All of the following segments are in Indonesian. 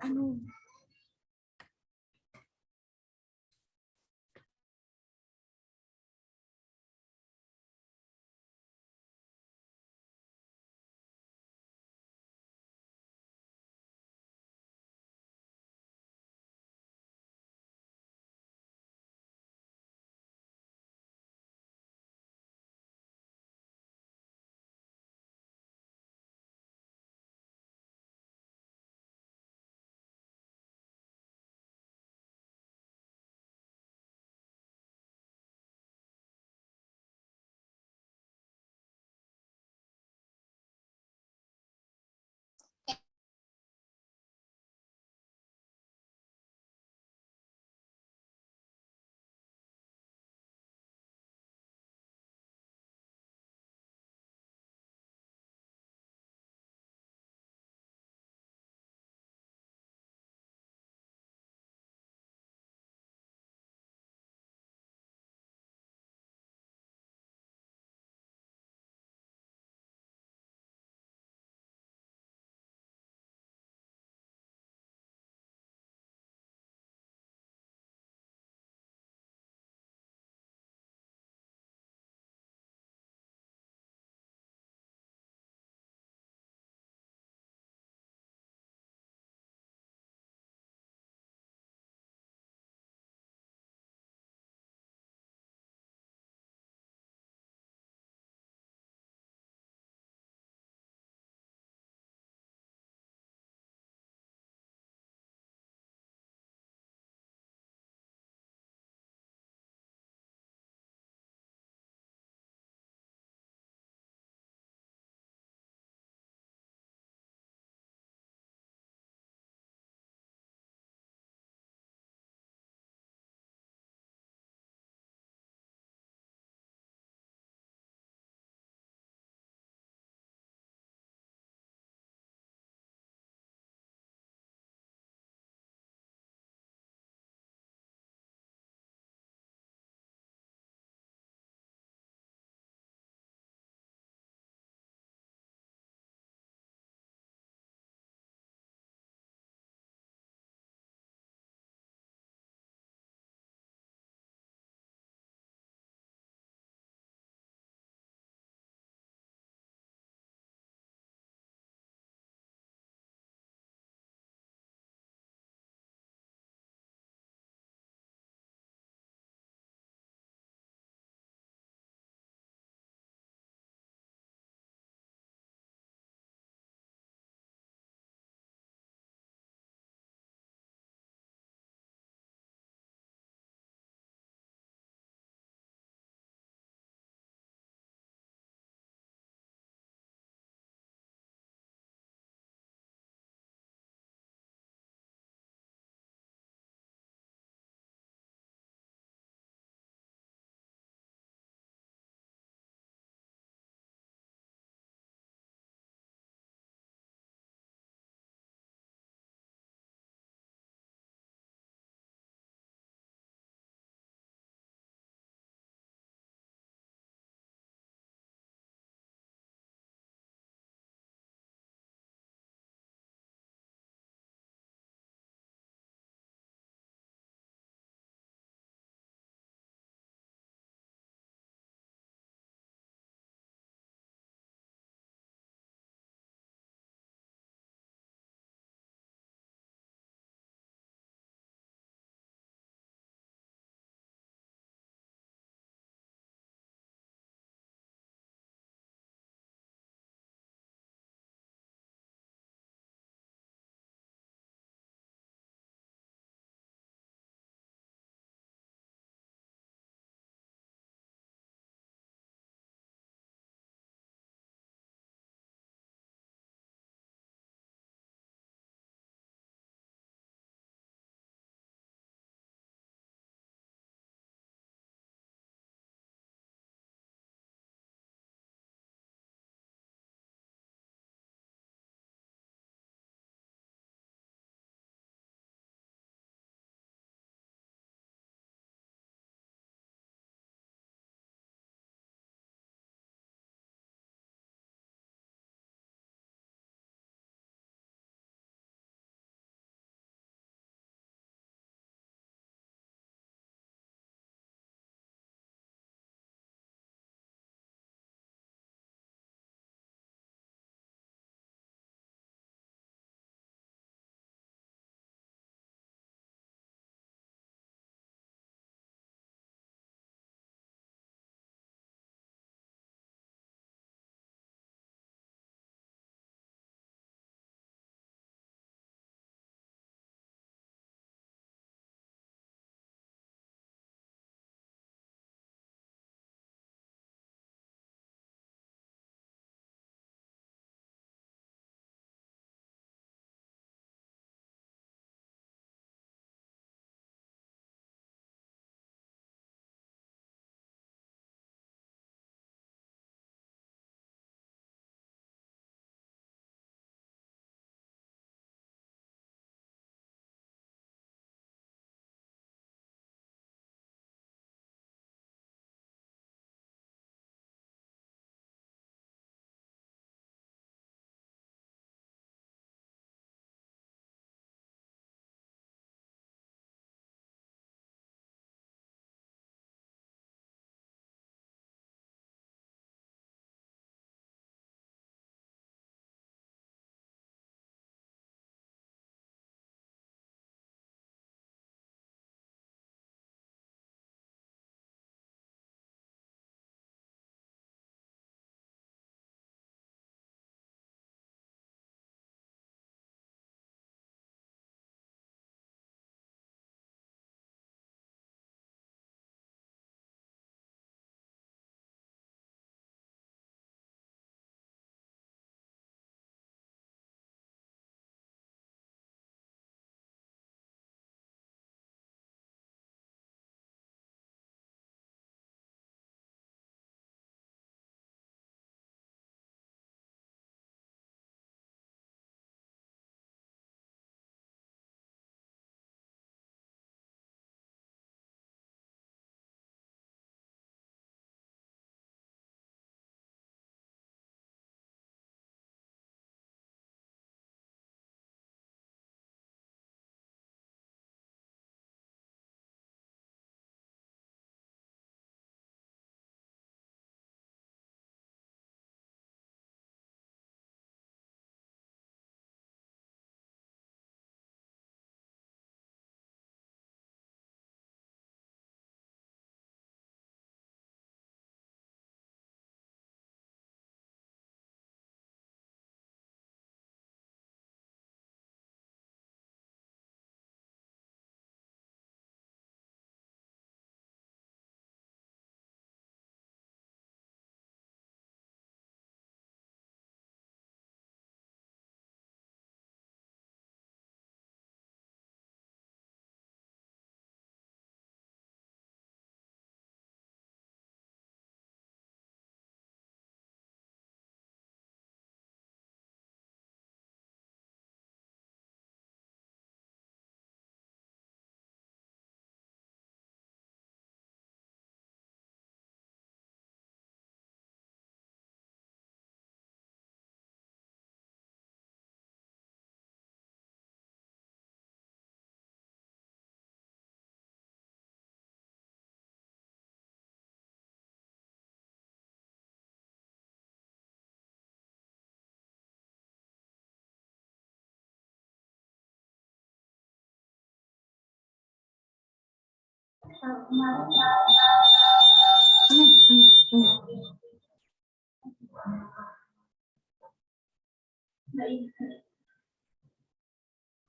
anu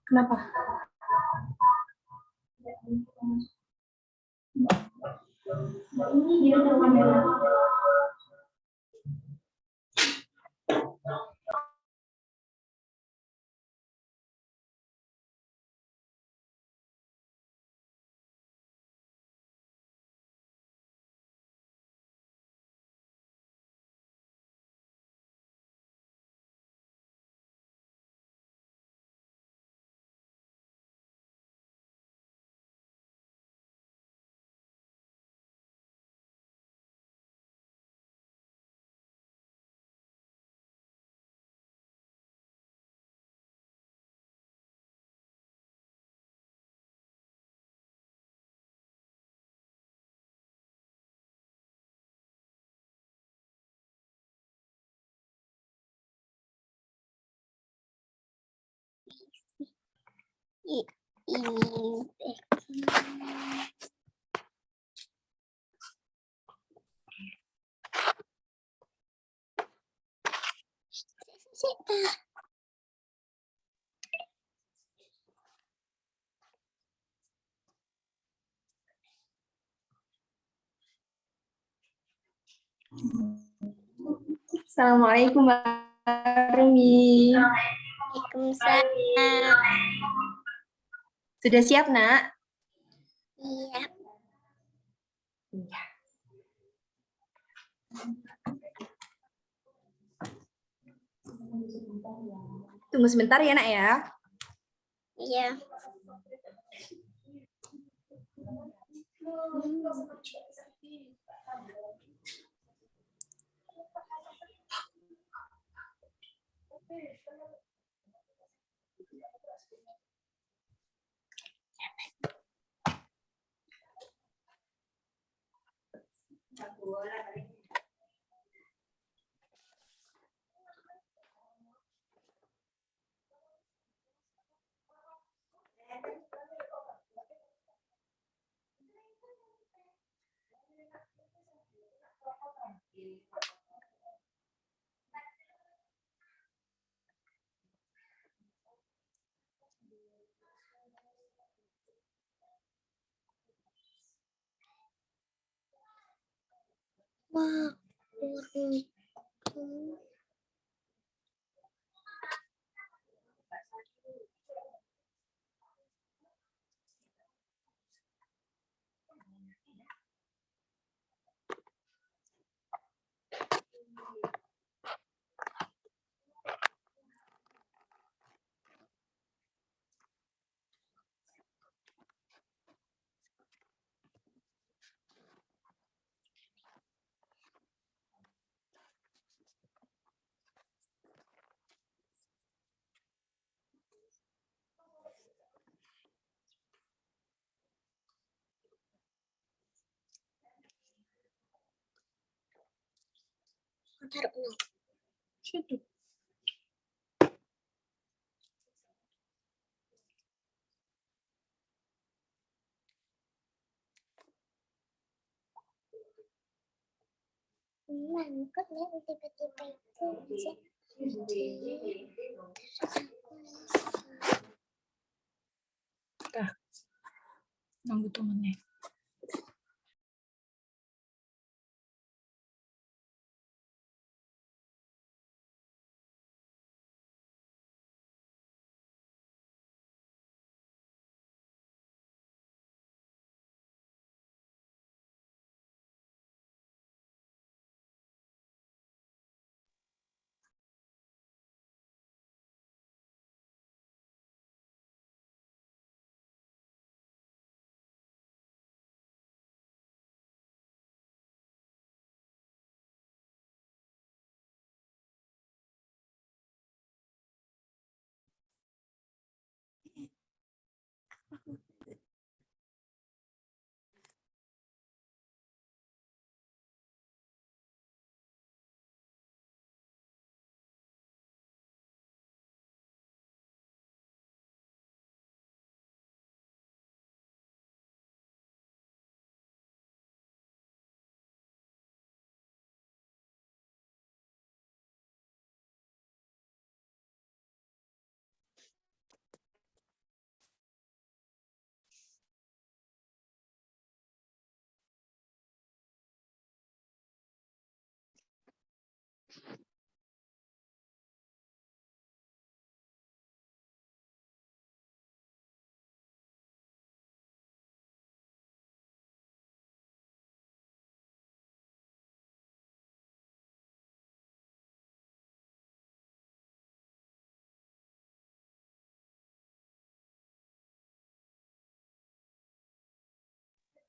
Kenapa? Ini dia Assalamualaikum Mbak Rumi. Waalaikumsalam. Sudah siap, Nak? Iya. Iya. Tunggu sebentar ya, Nak ya. Iya. Wah, taruh. Situ. Mangkuknya tiba-tiba itu. Nunggu temennya.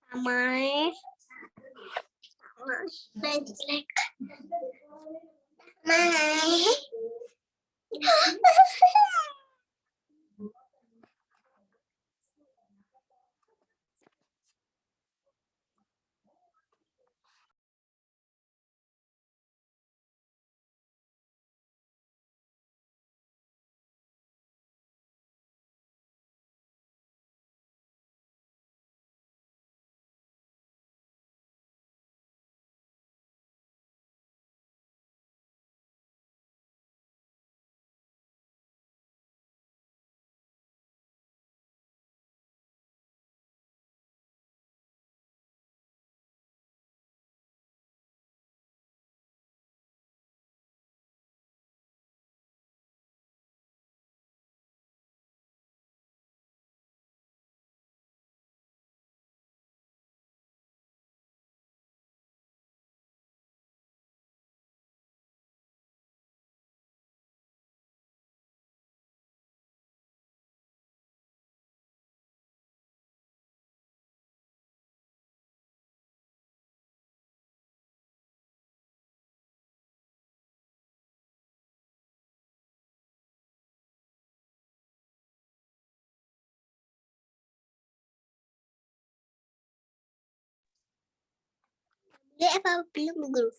Amai. Jelek. Mai. Dia apa belum guru?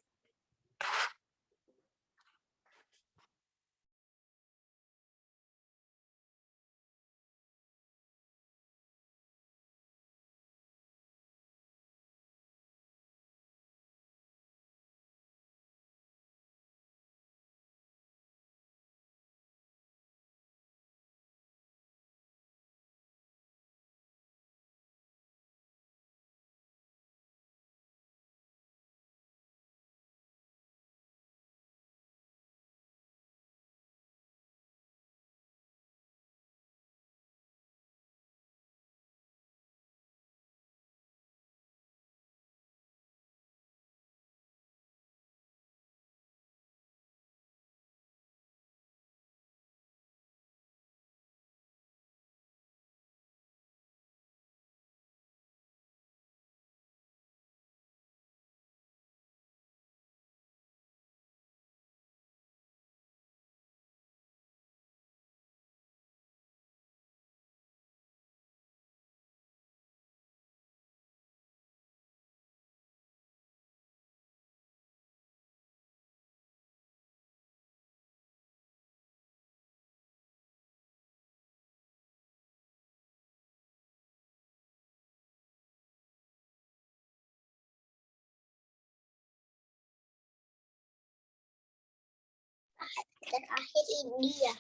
Terakhir ini ya.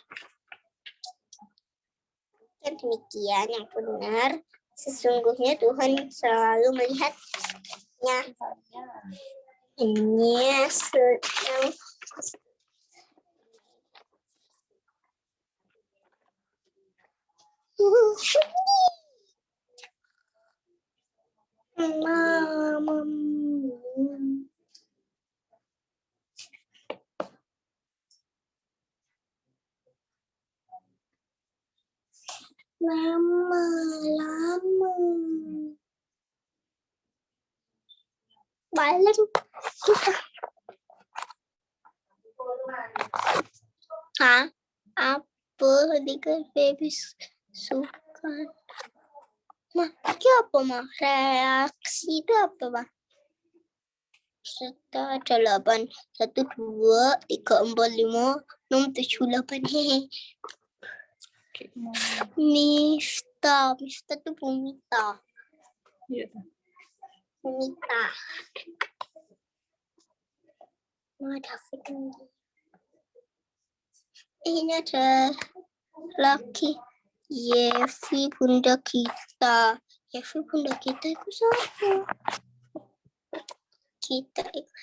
Dan demikian yang benar. Sesungguhnya Tuhan selalu melihatnya. Ini sedang lama. Balik. Hah? Apa dengan baby suka? Mah, itu apa mah? Reaksi itu apa mah? Serta 8, 1, 2, 3, 4, 5, 6, 7, 8. Hehe. Mista tuh Bumita. Iya. Bumita. Ada film. Ini ada laki. Yevi bunda kita. Yevi bunda kita itu siapa? Kita itu.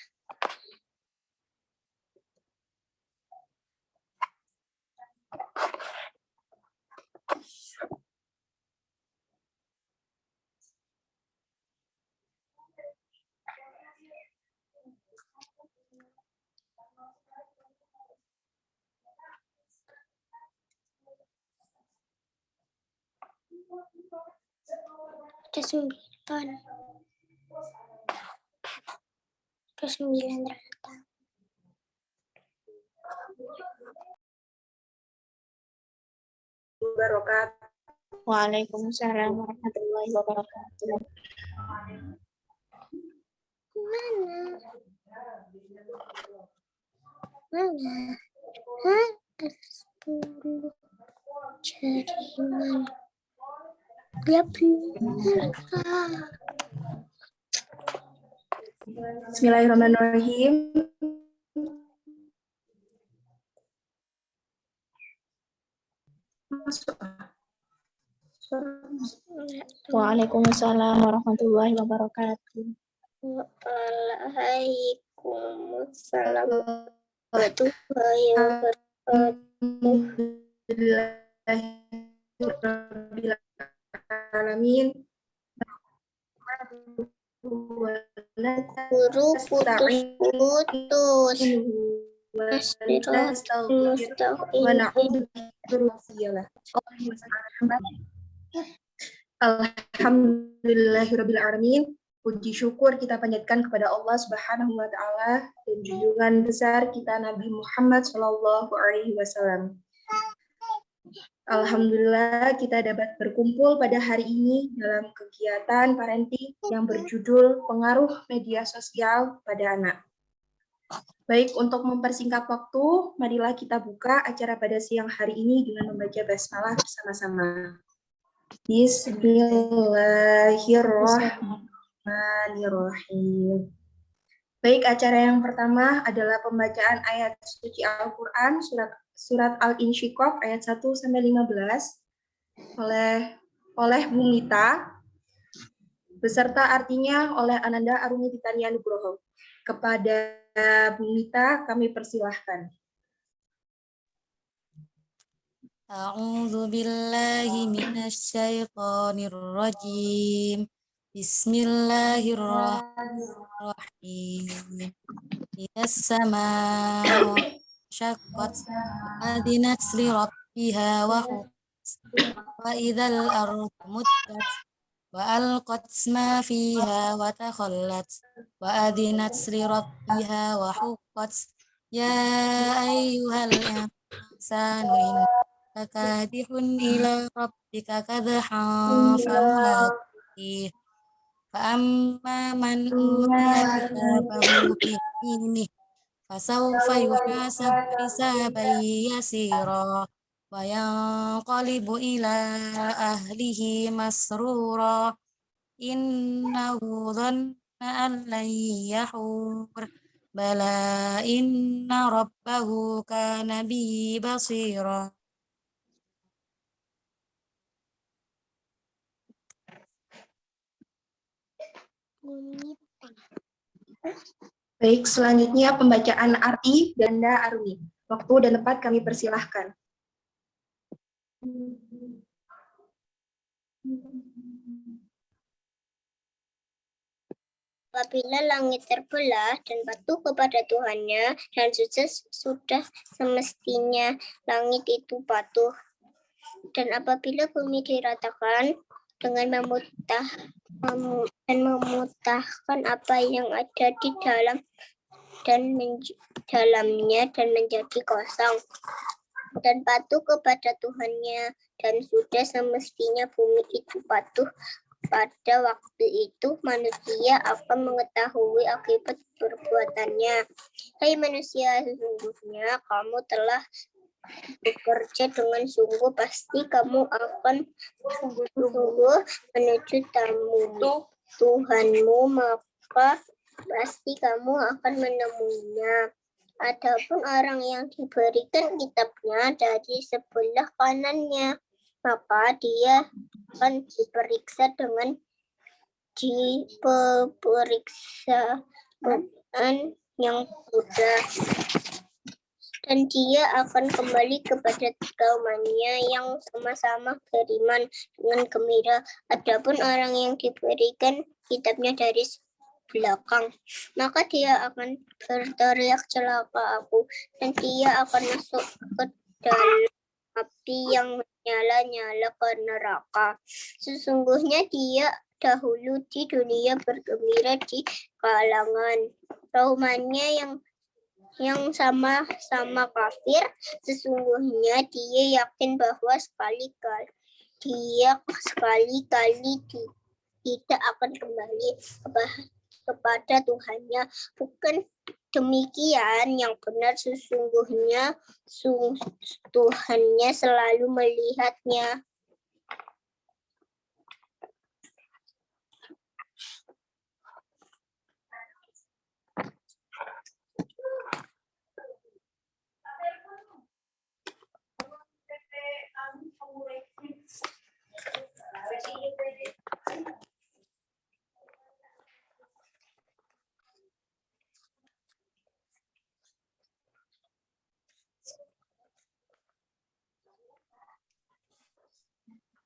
Ada 9. ke-9 rata. Wabarakatuh. Waalaikumsalam warahmatullahi wabarakatuh. Mana? Hah? 10 jaringan. Ya benar. Bismillahirrahmanirrahim. Waalaikumsalam warahmatullahi wabarakatuh. Waalaikumsalam warahmatullahi wabarakatuh. Alamin. Guru putus-putus. Alhamdulillahirrabbilalamin. Puji syukur kita panjatkan kepada Allah Subhanahu wa Ta'ala dan junjungan besar kita Nabi Muhammad Shallallahu Alaihi Wasallam. Alhamdulillah kita dapat berkumpul pada hari ini dalam kegiatan parenting yang berjudul Pengaruh Media Sosial pada Anak. Baik, untuk mempersingkat waktu, marilah kita buka acara pada siang hari ini dengan membaca basmalah bersama-sama. Bismillahirrahmanirrahim. Baik, acara yang pertama adalah pembacaan ayat suci Al-Quran, surat Al-Insyiqaq ayat 1-15 oleh Bu Mita, beserta artinya oleh Ananda Arumi Titania Nugroho. Kepada Bu Mita, kami persilahkan. A'udzu billahi minasy syaithanir rajim. Bismillahirrahmanirrahim. Idas samaa syaqqat adinat li rabbiha wa idzal ardu muddat wa alqat ma fiha wa takhallat wa adinat li rabbiha wa huqqat ya ayyuhal insanu kadihun ila rabbika kadhan famulaqih fa amma man utiya kitabahu biyaminih fasawfa yuhasabu hisaban yasira wa yanqalibu ila ahlihi masrura innahu dhanna an lan yahur bala inna rabbahu kana bihi basira. Baik, selanjutnya pembacaan arti Ganda Arumi. Waktu dan tempat kami persilahkan. Apabila langit terbelah dan patuh kepada Tuhannya, dan sudah semestinya langit itu patuh. Dan apabila bumi diratakan dengan memutahkan apa yang ada di dalam dalamnya dan menjadi kosong, dan patuh kepada Tuhannya, dan sudah semestinya bumi itu patuh. Pada waktu itu manusia akan mengetahui akibat perbuatannya. Hai manusia, sesungguhnya kamu telah bekerja dengan sungguh, pasti kamu akan sungguh-sungguh menuju Tuhanmu, maka pasti kamu akan menemuinya. Adapun orang yang diberikan kitabnya dari sebelah kanannya, maka dia akan diperiksa dengan yang mudah, dan dia akan kembali kepada kaumnya yang sama-sama beriman dengan gembira. Adapun orang yang diberikan kitabnya dari belakang, maka dia akan berteriak, celaka aku, dan dia akan masuk ke dalam api yang menyala-nyala ke neraka. Sesungguhnya dia dahulu di dunia bergembira di kalangan Rohmannya yang sama-sama kafir, sesungguhnya dia yakin bahwa sekali-kali tidak akan kembali kepada Tuhannya. Bukan demikian yang benar, sesungguhnya Tuhannya selalu melihatnya.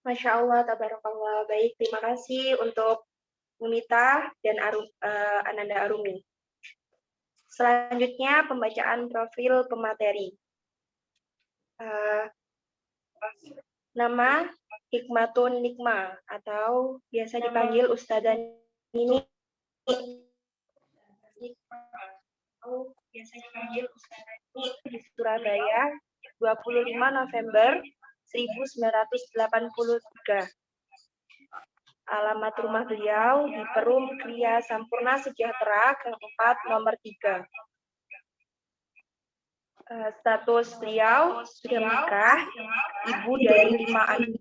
Masya Allah, tabarakallah. Baik, terima kasih untuk Munita dan Ananda Arumi. Selanjutnya, pembacaan profil pemateri. Nama Hikmatun Nikma atau biasa dipanggil Ustadzah Nini. Di Surabaya, 25 November 1983. Alamat rumah beliau di Perum Kriya Sampurna Sejahtera Gang 4 nomor 3. Status beliau sudah menikah, ibu dari 5 anak.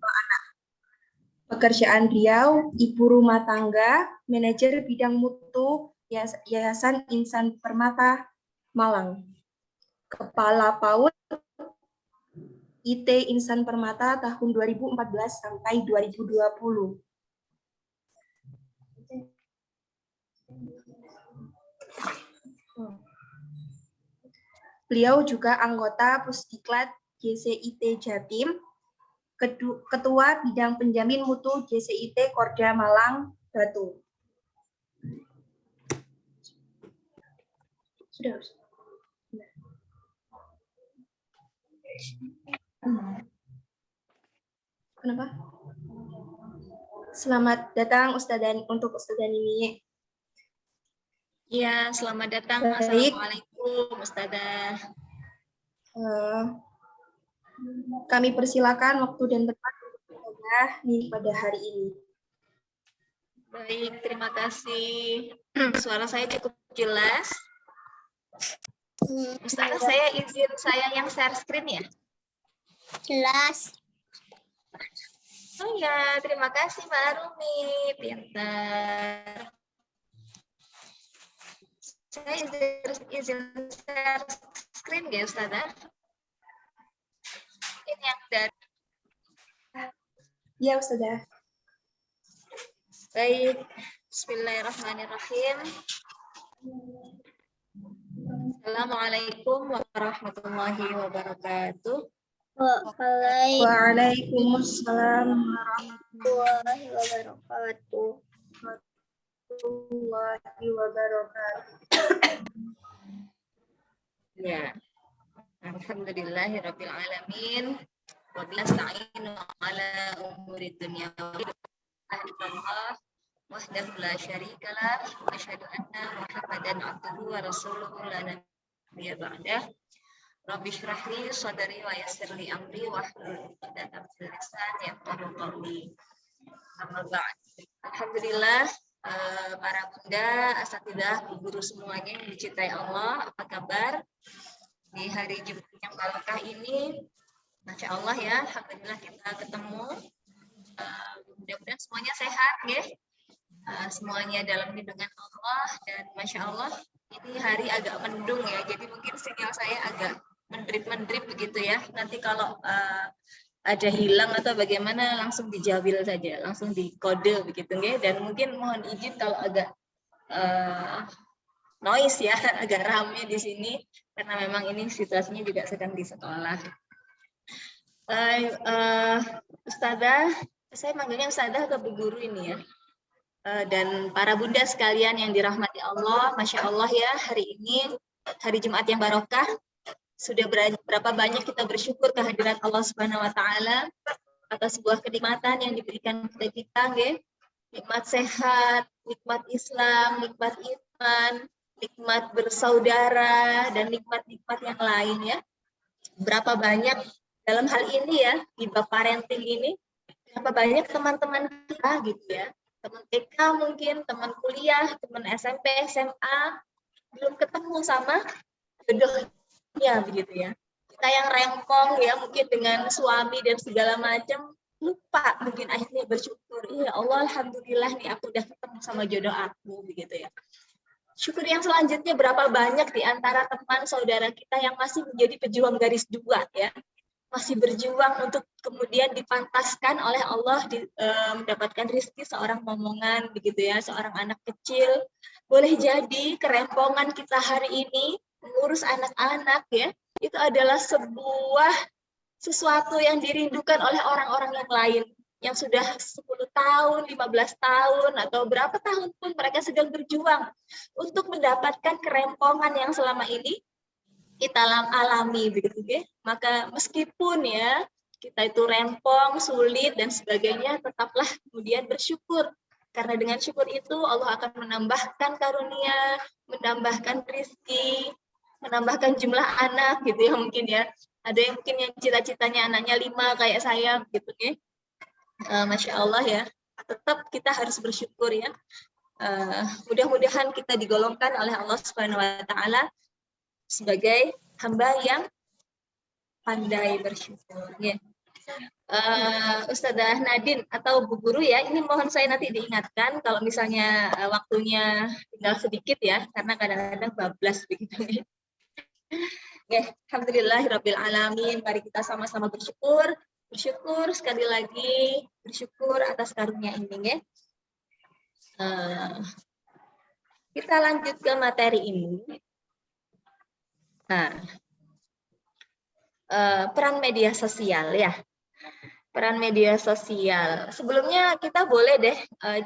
Pekerjaan beliau ibu rumah tangga, manajer bidang mutu Yayasan Insan Permata Malang. Kepala PAUD IT Insan Permata tahun 2014 sampai 2020. Beliau juga anggota Pusdiklat JCIT Jatim, Ketua Bidang Penjamin Mutu JCIT Korda Malang, Batu. Sudah. Kenapa? Selamat datang untuk Ustadzah Nini. Iya, selamat datang. Baik. Assalamualaikum, Ustadzah. Kami persilakan waktu dan tempat untuk Ustadzah Nini pada hari ini. Baik, terima kasih. Suara saya cukup jelas. Ustadzah, saya izin yang share screen ya? Jelas. Oh ya, terima kasih Mbak Arumi, pintar. Saya izin share screen ya, Ustadzah. Ini yang dari. Ya, Ustadzah. Baik, bismillahirrahmanirrahim. Assalamualaikum warahmatullahi wabarakatuh. Waalaikumsalam warahmatullahi wabarakatuh. Ya, alhamdulillahirabbil alamin. Wa nasta'inu ala umuri dunya walillah wahdahu la syarikalah wa asyhadu anna Muhammadan abduhu wa rasuluhu la nabiyya ba'dah. Rabbi shrah li sadri wa yassir li amri wahlul 'uqdatam min lisani yafqahu qawli. Amma ba'd. Alhamdulillah, para bunda, asatidzah, guru semuanya yang dicintai Allah, apa kabar? Di hari Jumat yang barokah ini, Masya Allah ya, alhamdulillah kita ketemu. Mudah-mudahan semuanya sehat ya. Semuanya dalam lindungan Allah, dan Masya Allah ini hari agak mendung ya, jadi mungkin sinyal saya agak mendrip begitu ya. Nanti kalau ada hilang atau bagaimana langsung dijabil saja, langsung dikode begitu ya. Dan mungkin mohon izin kalau agak noise ya, agak ramai di sini karena memang ini situasinya juga sedang di sekolah. Ustadzah, saya manggilnya Ustadzah atau Bu Guru ini ya. Dan para bunda sekalian yang dirahmati Allah, Masya Allah ya, hari ini hari Jumat yang barokah. Sudah berapa banyak kita bersyukur kehadirat Allah Subhanahu wa taala atas sebuah kenikmatan yang diberikan kepada kita, ya. Nikmat sehat, nikmat Islam, nikmat iman, nikmat bersaudara, dan nikmat-nikmat yang lain ya. Berapa banyak dalam hal ini ya, di bab parenting ini, berapa banyak teman-teman kita gitu ya, teman TK mungkin, teman kuliah, teman SMP, SMA, belum ketemu sama jodohnya begitu ya. Kita yang rempong ya, mungkin dengan suami dan segala macam, lupa mungkin akhirnya bersyukur, ya Allah alhamdulillah nih aku udah ketemu sama jodoh aku begitu ya. Syukur yang selanjutnya, berapa banyak di antara teman saudara kita yang masih menjadi pejuang garis 2 ya, masih berjuang untuk kemudian dipantaskan oleh Allah mendapatkan rezeki seorang momongan begitu ya, seorang anak kecil. Boleh jadi kerempongan kita hari ini mengurus anak-anak ya, itu adalah sesuatu yang dirindukan oleh orang-orang yang lain yang sudah 10 tahun, 15 tahun, atau berapa tahun pun mereka sedang berjuang untuk mendapatkan kerempongan yang selama ini kita alami begitu ya. Maka meskipun ya kita itu rempong, sulit dan sebagainya, tetaplah kemudian bersyukur. Karena dengan syukur itu Allah akan menambahkan karunia, menambahkan rezeki, menambahkan jumlah anak gitu ya mungkin ya. Ada yang mungkin yang cita-citanya anaknya 5 kayak saya gitu ya. Masya Allah ya, tetap kita harus bersyukur ya. Mudah-mudahan kita digolongkan oleh Allah Subhanahu Wa Taala sebagai hamba yang pandai bersyukur. Ya. Ustazah Nadine atau Bu Guru ya, ini mohon saya nanti diingatkan kalau misalnya waktunya tinggal sedikit ya, karena kadang-kadang bablas begitu. Ya, alhamdulillahirabbil alamin. Mari kita sama-sama bersyukur. Bersyukur sekali lagi, bersyukur atas karunia ini ya. Kita lanjut ke materi ini. Nah, peran media sosial ya. Peran media sosial. Sebelumnya kita boleh deh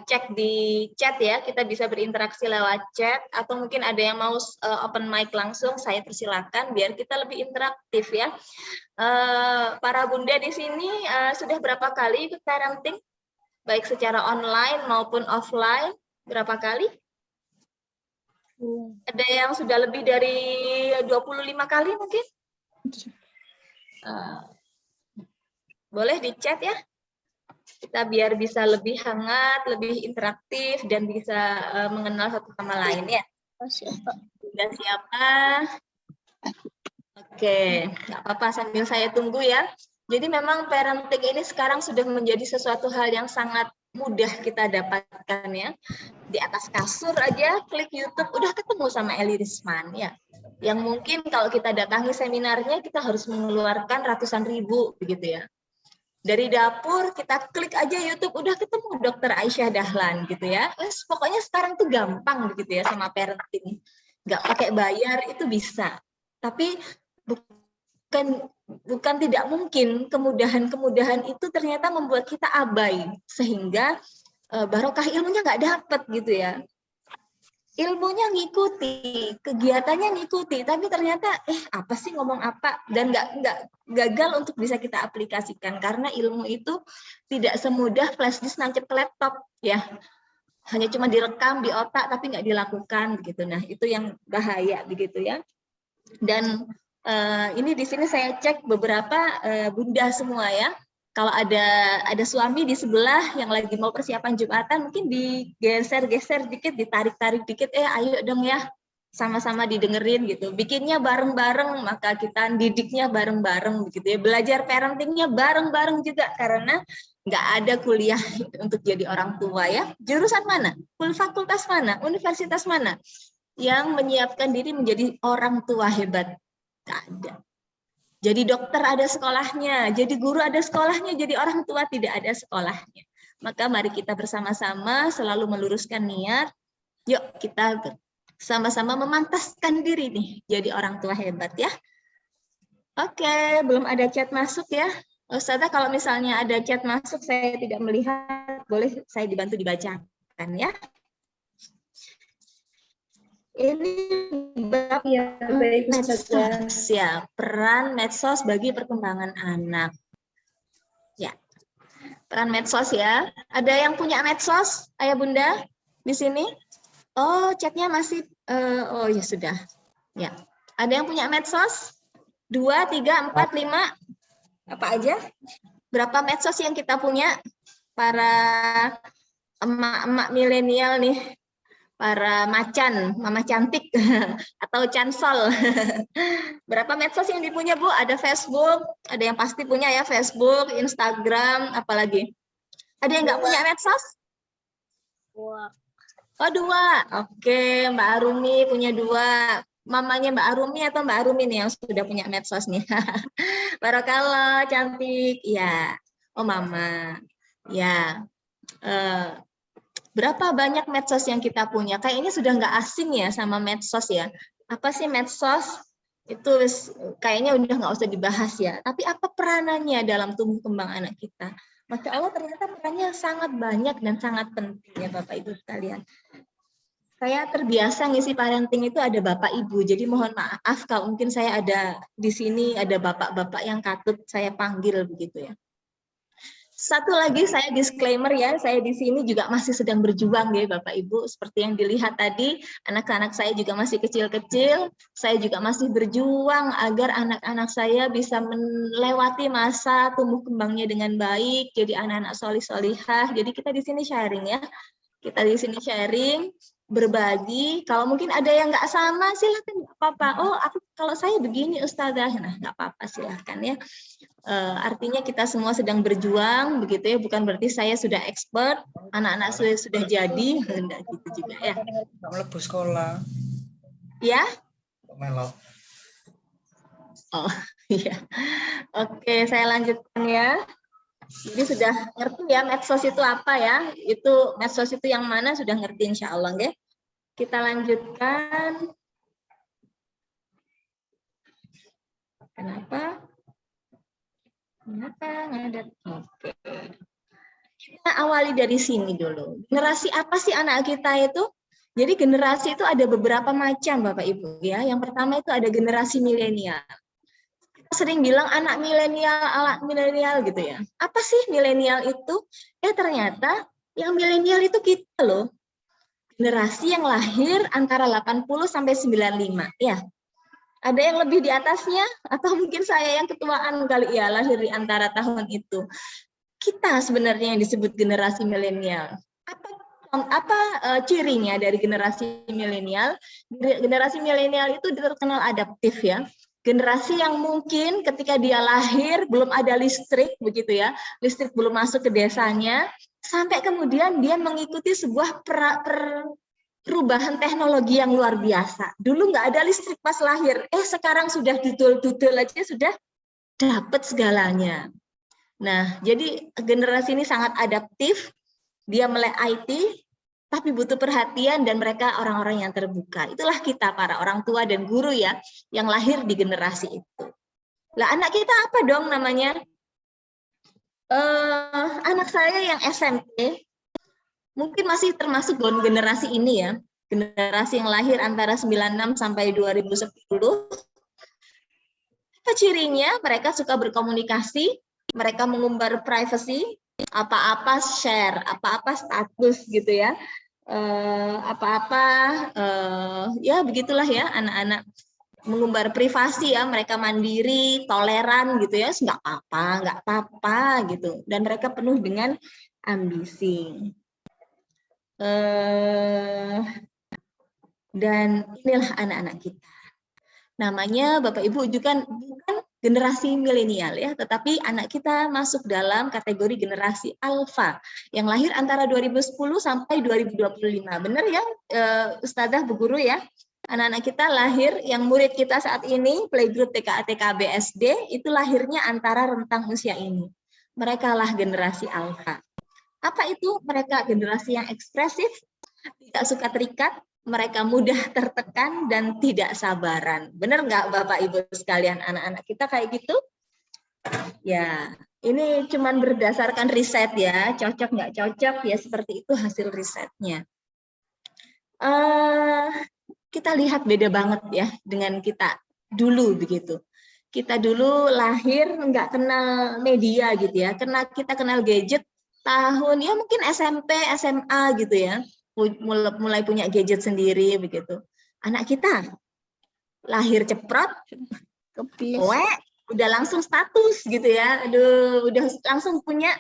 cek di chat ya, kita bisa berinteraksi lewat chat, atau mungkin ada yang mau open mic langsung, saya persilakan biar kita lebih interaktif ya. Para bunda di sini sudah berapa kali ikut parenting? Baik secara online maupun offline, berapa kali? Ada yang sudah lebih dari 25 kali mungkin? Boleh di chat ya, kita biar bisa lebih hangat, lebih interaktif, dan bisa mengenal satu sama lain ya. Sudah siapa? Oke, nggak apa-apa sambil saya tunggu ya. Jadi memang parenting ini sekarang sudah menjadi sesuatu hal yang sangat mudah kita dapatkan ya. Di atas kasur aja, klik YouTube, udah ketemu sama Eli Risman ya. Yang mungkin kalau kita datangi seminarnya, kita harus mengeluarkan ratusan ribu begitu ya. Dari dapur kita klik aja YouTube udah ketemu Dr. Aisyah Dahlan gitu ya. Pokoknya sekarang tuh gampang begitu ya sama parenting. Nggak pakai bayar itu bisa. Tapi bukan tidak mungkin kemudahan-kemudahan itu ternyata membuat kita abai sehingga barokah ilmunya nggak dapat gitu ya. Ilmunya ngikuti, kegiatannya ngikuti, tapi ternyata apa sih ngomong apa, dan nggak gagal untuk bisa kita aplikasikan karena ilmu itu tidak semudah flash disk nancep ke laptop ya, hanya cuma direkam di otak tapi nggak dilakukan begitu. Nah itu yang bahaya begitu ya. Dan ini di sini saya cek beberapa bunda semua ya. Kalau ada suami di sebelah yang lagi mau persiapan Jumatan, mungkin digeser-geser dikit, ditarik-tarik dikit, ayo dong ya, sama-sama didengerin gitu. Bikinnya bareng-bareng, maka kita didiknya bareng-bareng begitu ya. Belajar parentingnya bareng-bareng juga, karena nggak ada kuliah untuk jadi orang tua ya. Jurusan mana? Fakultas mana? Universitas mana? Yang menyiapkan diri menjadi orang tua hebat? Nggak ada. Jadi dokter ada sekolahnya, jadi guru ada sekolahnya, jadi orang tua tidak ada sekolahnya. Maka mari kita bersama-sama selalu meluruskan niat. Yuk kita sama-sama memantaskan diri nih jadi orang tua hebat ya. Oke, belum ada chat masuk ya. Ustazah kalau misalnya ada chat masuk saya tidak melihat, boleh saya dibantu dibacakan ya. Ini bab Ya, baik Ustazah. medsos ya, peran medsos bagi perkembangan anak. Ya, peran medsos ya. Ada yang punya medsos, ayah bunda di sini? Oh, chatnya masih Oh ya sudah. Ya. Ada yang punya medsos? 2, 3, 4, 5? Apa aja? Berapa medsos yang kita punya? Para emak-emak milenial nih. Para macan, mama cantik, atau cansol. Berapa medsos yang dipunya, Bu? Ada Facebook, ada yang pasti punya ya, Facebook, Instagram, apalagi. Ada yang nggak punya medsos? Wah, Oh, 2. Oke, Mbak Arumi punya 2. Mamanya Mbak Arumi atau Mbak Arumi nih yang sudah punya medsos nih? Barakallah, cantik. Ya. Oh, Mama. Ya. Berapa banyak medsos yang kita punya? Kayaknya sudah nggak asing ya sama medsos ya. Apa sih medsos? Itu kayaknya udah nggak usah dibahas ya. Tapi apa peranannya dalam tumbuh kembang anak kita? Masya Allah, ternyata perannya sangat banyak dan sangat penting ya Bapak Ibu sekalian. Saya terbiasa ngisi parenting itu ada Bapak Ibu. Jadi mohon maaf kalau mungkin saya ada di sini ada bapak-bapak yang katut saya panggil begitu ya. Satu lagi saya disclaimer ya, saya di sini juga masih sedang berjuang ya Bapak Ibu. Seperti yang dilihat tadi, anak-anak saya juga masih kecil-kecil. Saya juga masih berjuang agar anak-anak saya bisa melewati masa tumbuh kembangnya dengan baik, jadi anak-anak solih-solihah. Jadi kita di sini sharing ya. Kita di sini sharing, berbagi. Kalau mungkin ada yang nggak sama, silakan, nggak apa-apa. Oh, kalau saya begini Ustazah, nah nggak apa-apa, silahkan ya. Artinya kita semua sedang berjuang, begitu ya. Bukan berarti saya sudah expert, anak-anak sudah jadi, enggak gitu juga ya. Melebu sekolah. Ya? Melok. Oh, iya. Oke, saya lanjutkan ya. Jadi sudah ngerti ya medsos itu apa ya? Itu medsos itu yang mana sudah ngerti insya Allah ya. Kita lanjutkan. Kenapa ngadat? Oke. Kita awali dari sini dulu. Generasi apa sih anak kita itu? Jadi generasi itu ada beberapa macam Bapak Ibu ya. Yang pertama itu ada generasi milenial. Sering bilang anak milenial gitu ya. Apa sih milenial itu? Ternyata yang milenial itu kita loh. Generasi yang lahir antara 80 sampai 95 ya. Ada yang lebih di atasnya atau mungkin saya yang ketuaan kali ya, lahir di antara tahun itu. Kita sebenarnya yang disebut generasi milenial. Apa cirinya dari generasi milenial? Generasi milenial itu terkenal adaptif ya. Generasi yang mungkin ketika dia lahir belum ada listrik begitu ya, listrik belum masuk ke desanya, sampai kemudian dia mengikuti sebuah perubahan teknologi yang luar biasa. Dulu nggak ada listrik pas lahir, sekarang sudah dudul-dudul aja sudah dapat segalanya. Nah, jadi generasi ini sangat adaptif, dia melek IT, tapi butuh perhatian dan mereka orang-orang yang terbuka. Itulah kita para orang tua dan guru ya, yang lahir di generasi itu. Lah anak kita apa dong namanya? Anak saya yang SMP, mungkin masih termasuk generasi ini ya, generasi yang lahir antara 96 sampai 2010. Apa cirinya? Mereka suka berkomunikasi, mereka mengumbar privacy, apa-apa share, apa-apa status gitu ya. Ya begitulah ya anak-anak mengumbar privasi ya, mereka mandiri, toleran gitu ya, nggak apa-apa gitu, dan mereka penuh dengan ambisi. Dan inilah anak-anak kita. Namanya Bapak Ibu juga bukan generasi milenial ya, tetapi anak kita masuk dalam kategori generasi alfa yang lahir antara 2010 sampai 2025. Benar ya Ustazah Bu Guru ya? Anak-anak kita lahir yang murid kita saat ini playgroup TK, TKB, SD itu lahirnya antara rentang usia ini. Mereka lah generasi alfa. Apa itu? Mereka generasi yang ekspresif, tidak suka terikat, mereka mudah tertekan dan tidak sabaran. Benar nggak Bapak Ibu sekalian, anak-anak kita kayak gitu? Ya, ini cuman berdasarkan riset ya, cocok nggak cocok ya seperti itu hasil risetnya. Kita lihat beda banget ya dengan kita dulu begitu. Kita dulu lahir nggak kenal media gitu ya, kita kenal gadget tahun ya mungkin SMP, SMA gitu ya. Mulai punya gadget sendiri begitu. Anak kita lahir ceprot, udah langsung status gitu ya. Aduh, udah langsung punya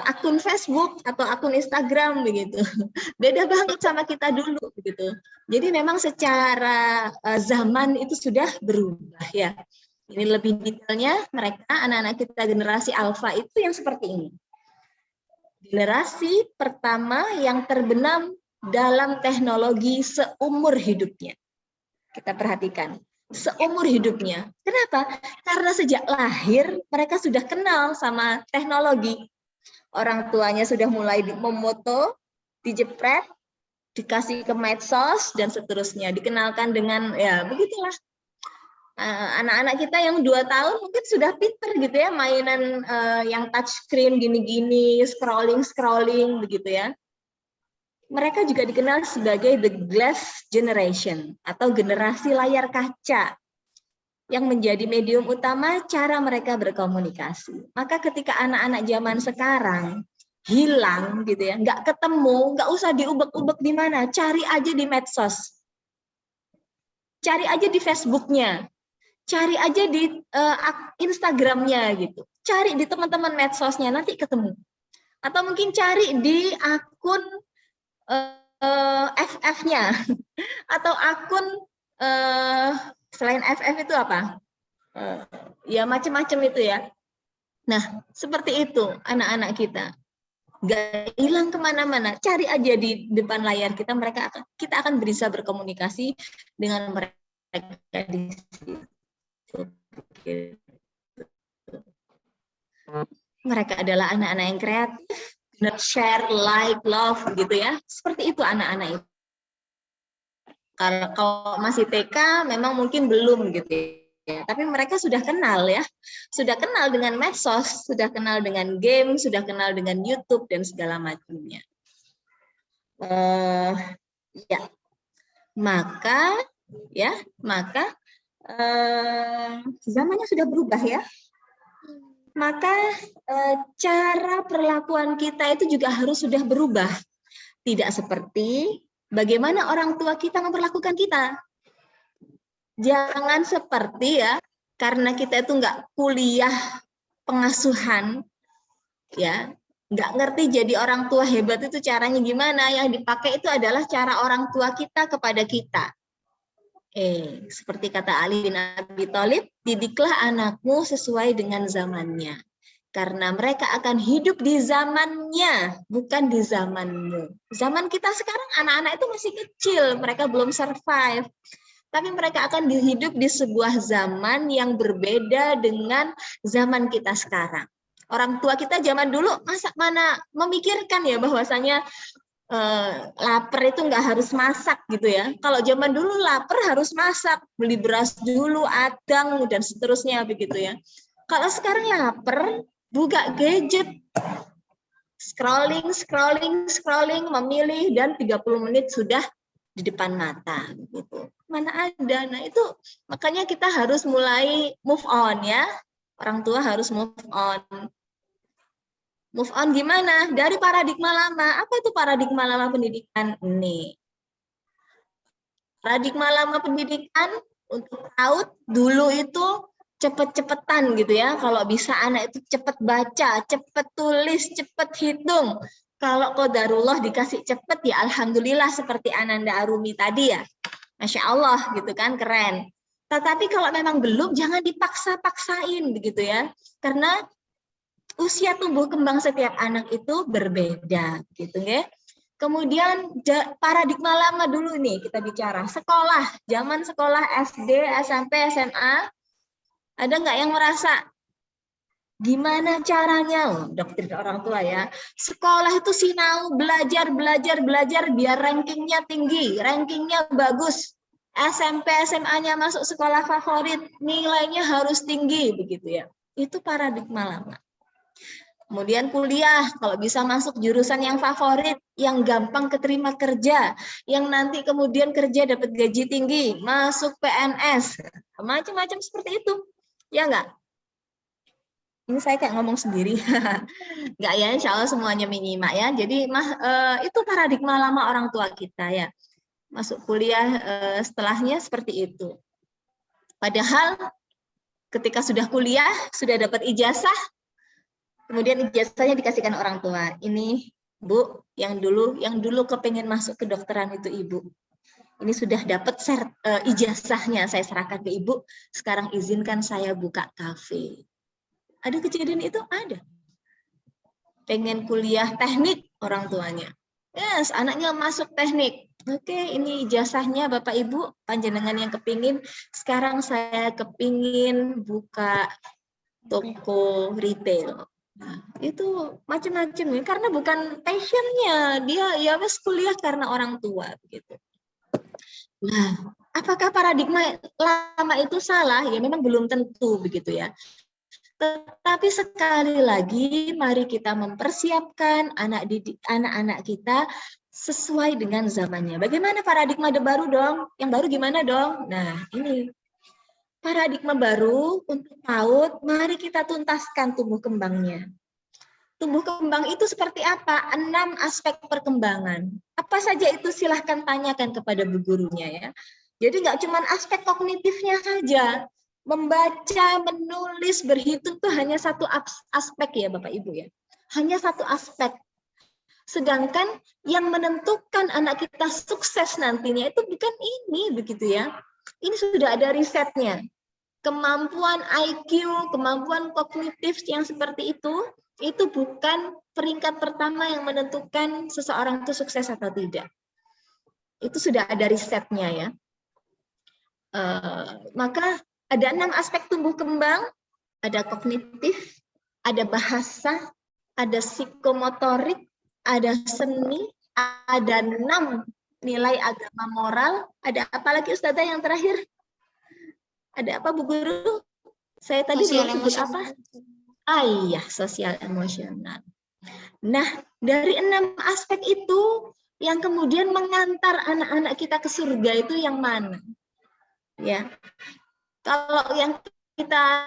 akun Facebook atau akun Instagram begitu. Beda banget sama kita dulu begitu. Jadi memang secara zaman itu sudah berubah ya. Ini lebih detailnya, mereka anak-anak kita generasi alfa itu yang seperti ini. Generasi pertama yang terbenam dalam teknologi seumur hidupnya. Kita perhatikan, seumur hidupnya. Kenapa? Karena sejak lahir mereka sudah kenal sama teknologi. Orang tuanya sudah mulai memoto, dijepret, dikasih ke medsos, dan seterusnya. Dikenalkan dengan, ya begitulah. Anak-anak kita yang 2 tahun mungkin sudah pinter gitu ya, mainan yang touchscreen gini-gini, scrolling begitu ya. Mereka juga dikenal sebagai the glass generation atau generasi layar kaca yang menjadi medium utama cara mereka berkomunikasi. Maka ketika anak-anak zaman sekarang hilang gitu ya, nggak ketemu, nggak usah diubek-ubek di mana, cari aja di medsos, cari aja di Facebooknya, cari aja di Instagramnya gitu, cari di teman-teman medsosnya, nanti ketemu. Atau mungkin cari di akun FF-nya atau akun selain FF itu apa? Ya macam-macam itu ya. Nah, seperti itu anak-anak kita. Gak hilang kemana-mana. Cari aja di depan layar kita, kita akan bisa berkomunikasi dengan mereka di situ. Mereka adalah anak-anak yang kreatif, share, like, love, gitu ya. Seperti itu anak-anak itu. Kalau masih TK memang mungkin belum gitu ya, tapi mereka sudah kenal ya, sudah kenal dengan medsos, sudah kenal dengan game, sudah kenal dengan YouTube dan segala macamnya. Ya, maka zamannya sudah berubah ya. Maka cara perlakuan kita itu juga harus sudah berubah, tidak seperti bagaimana orang tua kita memperlakukan kita. Jangan seperti ya, karena kita itu nggak kuliah pengasuhan, ya, nggak ngerti jadi orang tua hebat itu caranya gimana. Yang dipakai itu adalah cara orang tua kita kepada kita. Seperti kata Ali bin Abi Thalib, didiklah anakmu sesuai dengan zamannya. Karena mereka akan hidup di zamannya, bukan di zamanmu. Zaman kita sekarang anak-anak itu masih kecil, mereka belum survive. Tapi mereka akan hidup di sebuah zaman yang berbeda dengan zaman kita sekarang. Orang tua kita zaman dulu mana memikirkan ya bahwasanya lapar itu nggak harus masak gitu ya. Kalau zaman dulu lapar harus masak, beli beras dulu, adang dan seterusnya begitu ya. Kalau sekarang lapar, buka gadget, scrolling, memilih dan 30 menit sudah di depan mata gitu. Mana ada. Nah, itu makanya kita harus mulai move on ya. Orang tua harus move on. Move on gimana? Dari paradigma lama. Apa itu paradigma lama pendidikan? Nih. Paradigma lama pendidikan untuk PAUD dulu itu cepet-cepetan gitu ya. Kalau bisa anak itu cepet baca, cepet tulis, cepet hitung. Kalau qadarullah dikasih cepet ya alhamdulillah seperti Ananda Arumi tadi ya. Masya Allah gitu kan, keren. Tetapi kalau memang belum jangan dipaksa-paksain begitu ya. Karena usia tumbuh kembang setiap anak itu berbeda gitu ya. Kemudian paradigma lama dulu nih kita bicara. Sekolah, zaman sekolah SD, SMP, SMA. Ada nggak yang merasa gimana caranya? Doktrin orang tua ya. Sekolah itu sinau, belajar biar rankingnya tinggi, rankingnya bagus. SMP, SMA-nya masuk sekolah favorit, nilainya harus tinggi begitu ya. Itu paradigma lama. Kemudian kuliah, kalau bisa masuk jurusan yang favorit, yang gampang keterima kerja, yang nanti kemudian kerja dapat gaji tinggi, masuk PNS, macam-macam seperti itu. Ya enggak? Ini saya kayak ngomong sendiri. Enggak ya, insya Allah semuanya menyimak ya. Jadi itu paradigma lama orang tua kita ya. masuk kuliah setelahnya seperti itu. Padahal ketika sudah kuliah, sudah dapat ijazah, kemudian ijazahnya dikasihkan orang tua. Ini Bu, yang dulu kepengen masuk kedokteran itu Ibu. Ini sudah dapat ijazahnya, saya serahkan ke Ibu. Sekarang izinkan saya buka kafe. Ada kejadian itu? Ada. Pengen kuliah teknik orang tuanya. Yes, anaknya masuk teknik. Oke, ini ijazahnya Bapak Ibu, panjenengan yang kepingin. Sekarang saya kepingin buka toko retail. Nah, itu macam-macam ya, karena bukan passionnya, dia ya wes kuliah karena orang tua begitu. Nah, apakah paradigma lama itu salah? Ya memang belum tentu begitu ya. Tetapi sekali lagi mari kita mempersiapkan anak-anak kita sesuai dengan zamannya. Bagaimana paradigma baru dong? Yang baru gimana dong? Nah, ini paradigma baru untuk PAUD, mari kita tuntaskan tumbuh kembangnya. Tumbuh kembang itu seperti apa? 6 aspek perkembangan. Apa saja itu silahkan tanyakan kepada bu gurunya ya. Jadi nggak cuma aspek kognitifnya saja. Membaca, menulis, berhitung itu hanya satu aspek ya Bapak Ibu ya. Hanya satu aspek. Sedangkan yang menentukan anak kita sukses nantinya itu bukan ini begitu ya. Ini sudah ada risetnya. Kemampuan IQ, kemampuan kognitif yang seperti itu bukan peringkat pertama yang menentukan seseorang itu sukses atau tidak. Itu sudah ada risetnya ya. Maka ada 6 aspek tumbuh kembang, ada kognitif, ada bahasa, ada psikomotorik, ada seni, ada 6 nilai agama moral, ada apa lagi Ustazah yang terakhir? Ada apa Bu Guru? Saya tadi belum sebut apa? Iya, sosial emosional. Nah, dari 6 aspek itu yang kemudian mengantar anak-anak kita ke surga itu yang mana? Ya. Kalau yang kita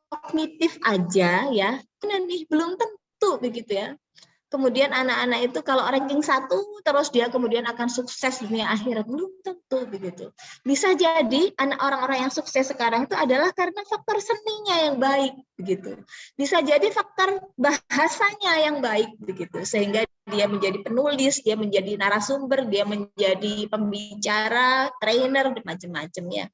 kognitif aja ya, nih belum tentu begitu ya. Kemudian anak-anak itu kalau ranking 1 terus dia kemudian akan sukses dunia akhirat, belum tentu begitu. Bisa jadi anak orang-orang yang sukses sekarang itu adalah karena faktor seninya yang baik begitu. Bisa jadi faktor bahasanya yang baik begitu sehingga dia menjadi penulis, dia menjadi narasumber, dia menjadi pembicara, trainer macam-macamnya.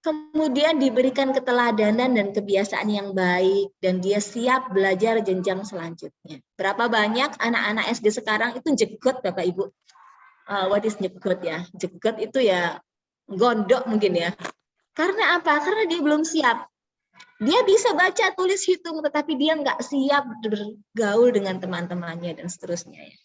Kemudian diberikan keteladanan dan kebiasaan yang baik dan dia siap belajar jenjang selanjutnya. Berapa banyak anak-anak SD sekarang itu jegot Bapak Ibu? What is jegot ya? Jegot itu ya gondok mungkin ya. Karena apa? Karena dia belum siap. Dia bisa baca, tulis, hitung, tetapi dia nggak siap bergaul dengan teman-temannya dan seterusnya ya.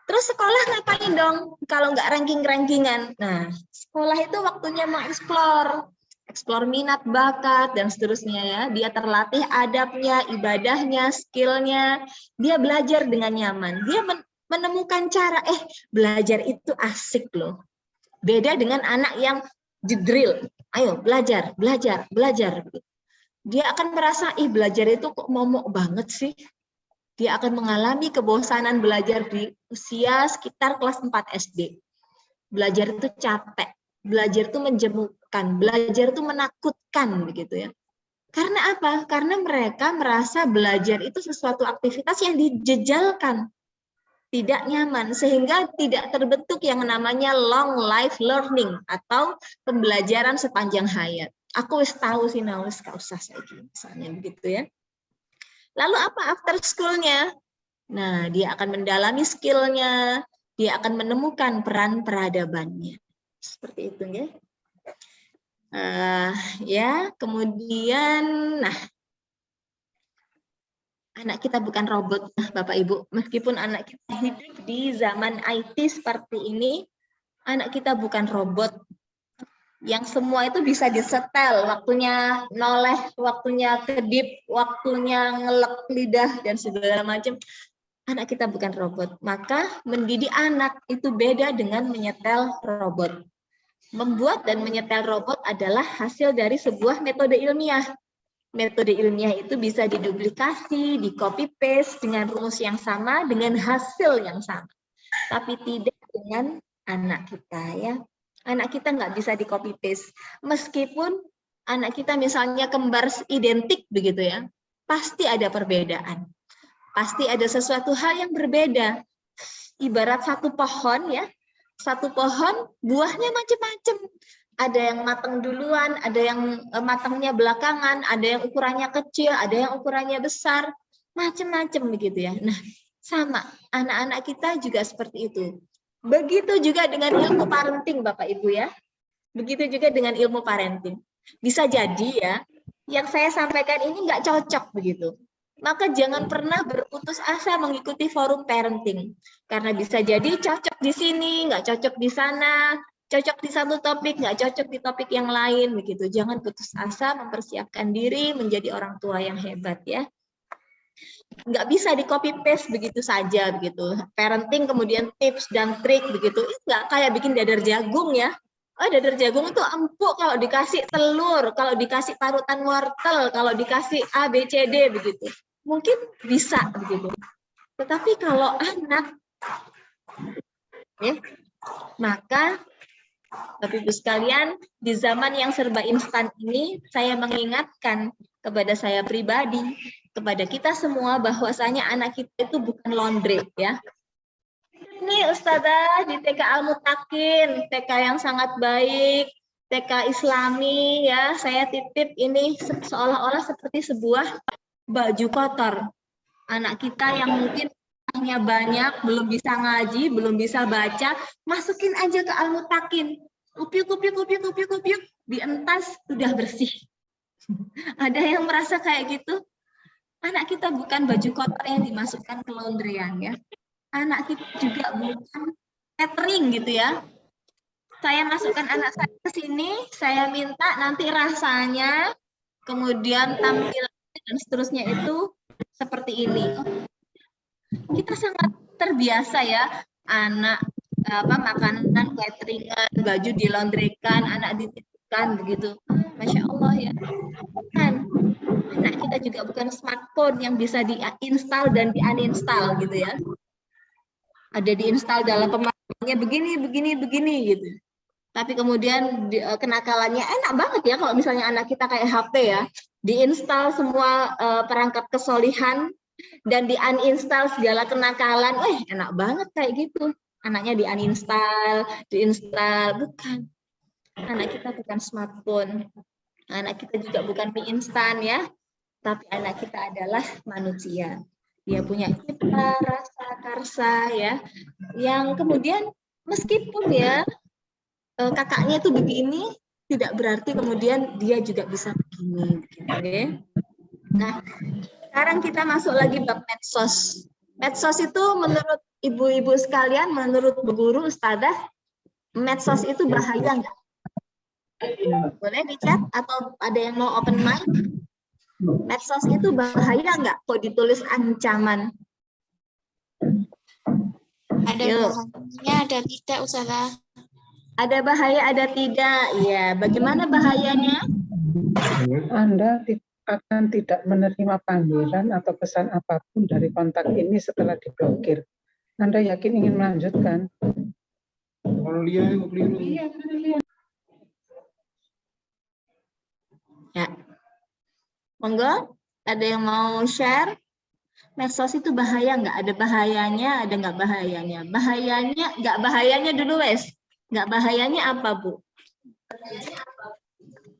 Terus sekolah ngapain dong kalau nggak ranking-rankingan? Nah, sekolah itu waktunya mengeksplor. Eksplor minat, bakat, dan seterusnya ya. Dia terlatih adabnya, ibadahnya, skillnya. Dia belajar dengan nyaman. Dia menemukan cara, belajar itu asik loh. Beda dengan anak yang jedril. Ayo belajar, belajar, belajar. Dia akan merasa, belajar itu kok momok banget sih. Dia akan mengalami kebosanan belajar di usia sekitar kelas 4 SD. Belajar itu capek. Belajar itu menjemukan, belajar itu menakutkan begitu ya. Karena apa? Karena mereka merasa belajar itu sesuatu aktivitas yang dijejalkan, tidak nyaman, sehingga tidak terbentuk yang namanya long life learning atau pembelajaran sepanjang hayat. Aku wis tahu sih, wis gak usah saiki, misalnya begitu ya. Lalu apa after school-nya? Nah, dia akan mendalami skill-nya, dia akan menemukan peran peradabannya. Seperti itu ya. Ya, kemudian anak kita bukan robot, Bapak Ibu. Meskipun anak kita hidup di zaman IT seperti ini, anak kita bukan robot. Yang semua itu bisa disetel, waktunya noleh, waktunya kedip, waktunya ngelek lidah dan segala macam. Anak kita bukan robot. Maka mendidik anak itu beda dengan menyetel robot. Membuat dan menyetel robot adalah hasil dari sebuah metode ilmiah. Metode ilmiah itu bisa diduplikasi, di copy paste dengan rumus yang sama, dengan hasil yang sama. Tapi tidak dengan anak kita ya. Anak kita nggak bisa di copy paste. Meskipun anak kita misalnya kembar identik begitu ya, pasti ada perbedaan. Pasti ada sesuatu hal yang berbeda. Ibarat satu pohon ya, satu pohon buahnya macam-macam. Ada yang matang duluan, ada yang matangnya belakangan, ada yang ukurannya kecil, ada yang ukurannya besar, macam-macam begitu ya. Nah, sama anak-anak kita juga seperti itu. Begitu juga dengan ilmu parenting Bapak Ibu ya. Begitu juga dengan ilmu parenting. Bisa jadi ya, yang saya sampaikan ini nggak cocok begitu. Maka jangan pernah berputus asa mengikuti forum parenting. Karena bisa jadi cocok di sini, nggak cocok di sana, cocok di satu topik, nggak cocok di topik yang lain begitu. Jangan putus asa mempersiapkan diri menjadi orang tua yang hebat ya. Nggak bisa di copy paste begitu saja begitu. Parenting kemudian tips dan trik begitu. Itu nggak kayak bikin dadar jagung ya. Oh, dadar jagung itu empuk kalau dikasih telur, kalau dikasih parutan wortel, kalau dikasih A, B, C, D begitu. Mungkin bisa begitu. Tetapi kalau anak, ya, maka Bapak Ibu sekalian, di zaman yang serba instan ini, saya mengingatkan kepada saya pribadi, kepada kita semua bahwasanya anak kita itu bukan laundry ya. Ini Ustazah di TK Al-Mutakin, TK yang sangat baik, TK Islami ya, saya titip ini seolah-olah seperti sebuah baju kotor. Anak kita yang mungkin hanya banyak, belum bisa ngaji, belum bisa baca, masukin aja ke Al-Mutakin. Kupiuk, dientas sudah bersih. Ada yang merasa kayak gitu? Anak kita bukan baju kotor yang dimasukkan ke laundryan ya. Anak kita juga bukan catering gitu ya. Saya masukkan anak saya ke sini, saya minta nanti rasanya, kemudian tampilannya dan seterusnya itu seperti ini. Kita sangat terbiasa ya, anak makanan cateringan, baju dilondrekan, anak dititipkan begitu. Masya Allah ya. Kan anak kita juga bukan smartphone yang bisa diinstal dan di-uninstall gitu ya. Ada diinstal dalam pemasarannya begini gitu. Tapi kemudian kenakalannya enak banget ya kalau misalnya anak kita kayak HP ya, diinstal semua perangkat kesolihan dan di-uninstall segala kenakalan. Enak banget kayak gitu. Anaknya di-uninstall, diinstal, bukan. Anak kita bukan smartphone. Anak kita juga bukan mie instan ya. Tapi anak kita adalah manusia. Dia punya cipta, rasa, karsa ya. Yang kemudian meskipun ya kakaknya itu begini, tidak berarti kemudian dia juga bisa begini. Okay? Nah, sekarang kita masuk lagi bab medsos. Medsos itu menurut ibu-ibu sekalian, menurut Bu Guru, Ustadzah, medsos itu bahaya nggak? Boleh di chat atau ada yang mau open mic? Medsos itu bahaya nggak? Kok ditulis ancaman? Ada bahayanya, ada tidak, Ustazah. Ada bahaya, ada tidak. Ya, bagaimana bahayanya? Anda akan tidak menerima panggilan atau pesan apapun dari kontak ini setelah diblokir. Anda yakin ingin melanjutkan? Ya. Monggo, ada yang mau share? Medsos itu bahaya nggak? Ada bahayanya, ada nggak bahayanya? Bahayanya, nggak bahayanya dulu wes. Nggak bahayanya apa, Bu?